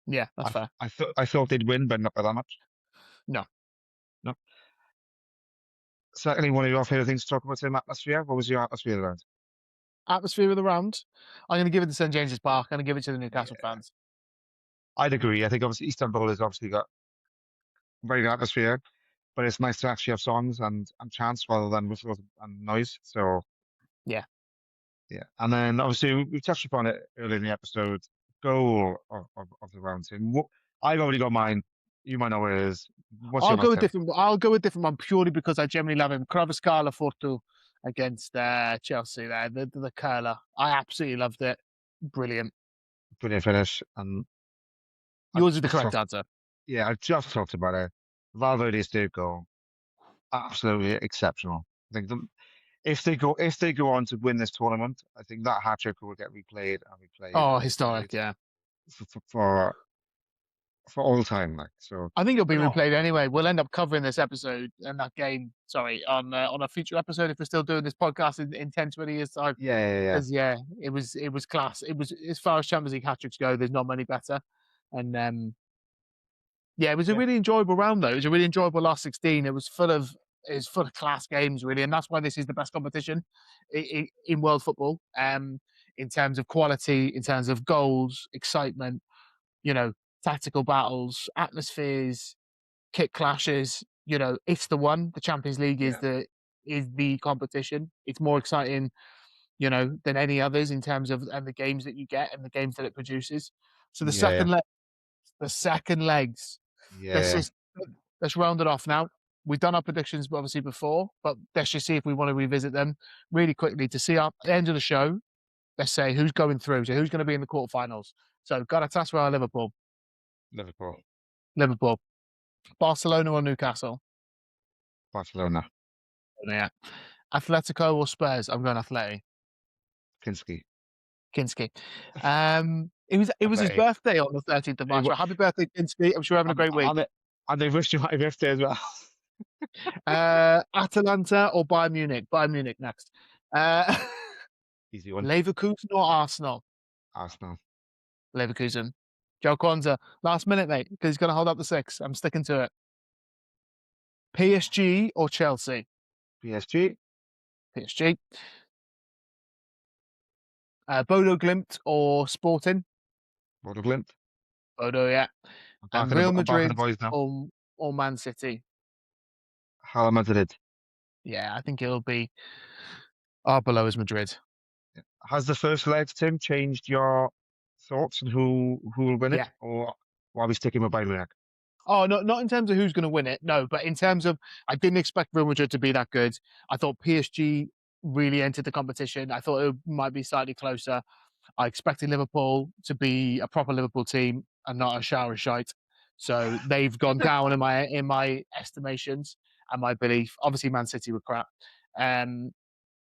Speaker 2: Yeah, that's
Speaker 1: I
Speaker 2: fair.
Speaker 1: I thought they'd win, but not by that much.
Speaker 2: No.
Speaker 1: No. Secondly, one of your favorite things to talk about in atmosphere. What was your atmosphere around?
Speaker 2: Atmosphere of the round. I'm going to give it to St James's Park. I'm going to give it to the Newcastle
Speaker 1: Yeah,
Speaker 2: fans.
Speaker 1: I'd agree. I think obviously Istanbul has obviously got very good atmosphere, but it's nice to actually have songs and chants rather than whistles and noise. So
Speaker 2: Yeah.
Speaker 1: yeah, and then obviously we touched upon it earlier in the episode. Goal of the round team. I've already got mine. You might know where it is. What's your
Speaker 2: I'll go with
Speaker 1: must-have?
Speaker 2: different. I'll go with different one purely because I generally love him. Cravascala Fortu against Chelsea. There, the curler. I absolutely loved it. Brilliant.
Speaker 1: Brilliant finish, and I've
Speaker 2: Yours is the
Speaker 1: just
Speaker 2: correct
Speaker 1: talked.
Speaker 2: answer.
Speaker 1: Yeah, I've just talked about it. Valverde's third goal, absolutely exceptional. I think if they go on to win this tournament, I think that hat trick will get replayed and replayed
Speaker 2: Oh,
Speaker 1: and replayed
Speaker 2: historic. Yeah.
Speaker 1: for for all time. Like so,
Speaker 2: I think it'll be
Speaker 1: no,
Speaker 2: replayed anyway. We'll end up covering this episode and that game. Sorry, on a future episode if we're still doing this podcast in 10, 20 years time.
Speaker 1: yeah, yeah, yeah,
Speaker 2: Because yeah, it was class. It was as far as Champions League hat tricks go. There's not many better, and yeah, it was a
Speaker 1: yeah,
Speaker 2: really enjoyable round though. It was a really enjoyable last 16. It was full of class games really, and that's why this is the best competition in world football. In terms of quality, in terms of goals, excitement, you know, tactical battles, atmospheres, kick clashes. You know, it's the one. The Champions League
Speaker 1: yeah,
Speaker 2: is the competition. It's more exciting, you know, than any others in terms of and the games that you get and the games that it produces. So
Speaker 1: yeah,
Speaker 2: the second legs. Let's
Speaker 1: yeah.
Speaker 2: just let's round it off now. We've done our predictions obviously before, but let's just see if we want to revisit them really quickly to see our at the end of the show. Let's say who's going through. So who's going to be in the quarterfinals? So Galatasaray, Liverpool,
Speaker 1: Liverpool,
Speaker 2: Liverpool, Barcelona or Newcastle.
Speaker 1: Barcelona,
Speaker 2: Yeah, Atletico or Spurs. I'm going Atleti.
Speaker 1: Kinski.
Speaker 2: Kinski. It was his
Speaker 1: Atleti.
Speaker 2: birthday on the 13th of
Speaker 1: It
Speaker 2: March.
Speaker 1: wa-
Speaker 2: So happy birthday, Kinski. I'm sure you're having a great week.
Speaker 1: and they wished you happy birthday as well.
Speaker 2: Atalanta or Bayern Munich? Bayern Munich next. Uh,
Speaker 1: Easy one.
Speaker 2: Leverkusen or Arsenal?
Speaker 1: Arsenal,
Speaker 2: Leverkusen. Joe Kwanzaa, last minute, mate, because he's going to hold up the 6. I'm sticking to it. PSG or Chelsea?
Speaker 1: PSG,
Speaker 2: PSG. Bodo Glimt or Sporting?
Speaker 1: Bodo Glimt.
Speaker 2: Bodo, yeah. And Real
Speaker 1: I'm backing the
Speaker 2: Madrid
Speaker 1: boys now.
Speaker 2: or Man City?
Speaker 1: Real Madrid.
Speaker 2: Yeah, I think it'll be our below is Madrid.
Speaker 1: Has the first leg, Tim, changed your thoughts on who will win it,
Speaker 2: Yeah.
Speaker 1: or are we sticking with Bayern Munich?
Speaker 2: Oh, no, not in terms of who's going to win it, no, but in terms of I didn't expect Real Madrid to be that good. I thought PSG really entered the competition. I thought it might be slightly closer. I expected Liverpool to be a proper Liverpool team and not a shower of shite. So they've gone down in my estimations and my belief. Obviously, Man City were crap, and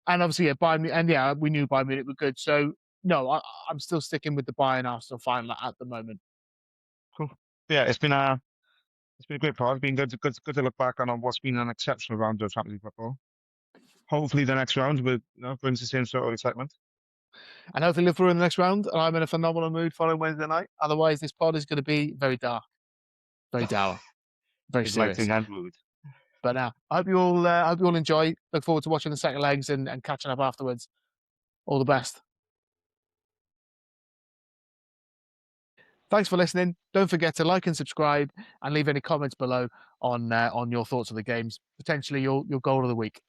Speaker 2: obviously, yeah, we knew Bayern Munich were good. So no, I'm still sticking with the Bayern Arsenal final at the moment.
Speaker 1: Cool. Yeah, it's been a great part. It's been good to look back on what's been an exceptional round of Champions League football. Hopefully, the next round will brings the same sort of excitement.
Speaker 2: And hopefully Liverpool in the next round, and I'm in a phenomenal mood following Wednesday night. Otherwise, this pod is going to be very dark, very dour, very
Speaker 1: It's
Speaker 2: serious.
Speaker 1: lighting and mood.
Speaker 2: But now, I hope you all enjoy. Look forward to watching the second legs and catching up afterwards. All the best. Thanks for listening. Don't forget to like and subscribe and leave any comments below on your thoughts of the games. Potentially your goal of the week.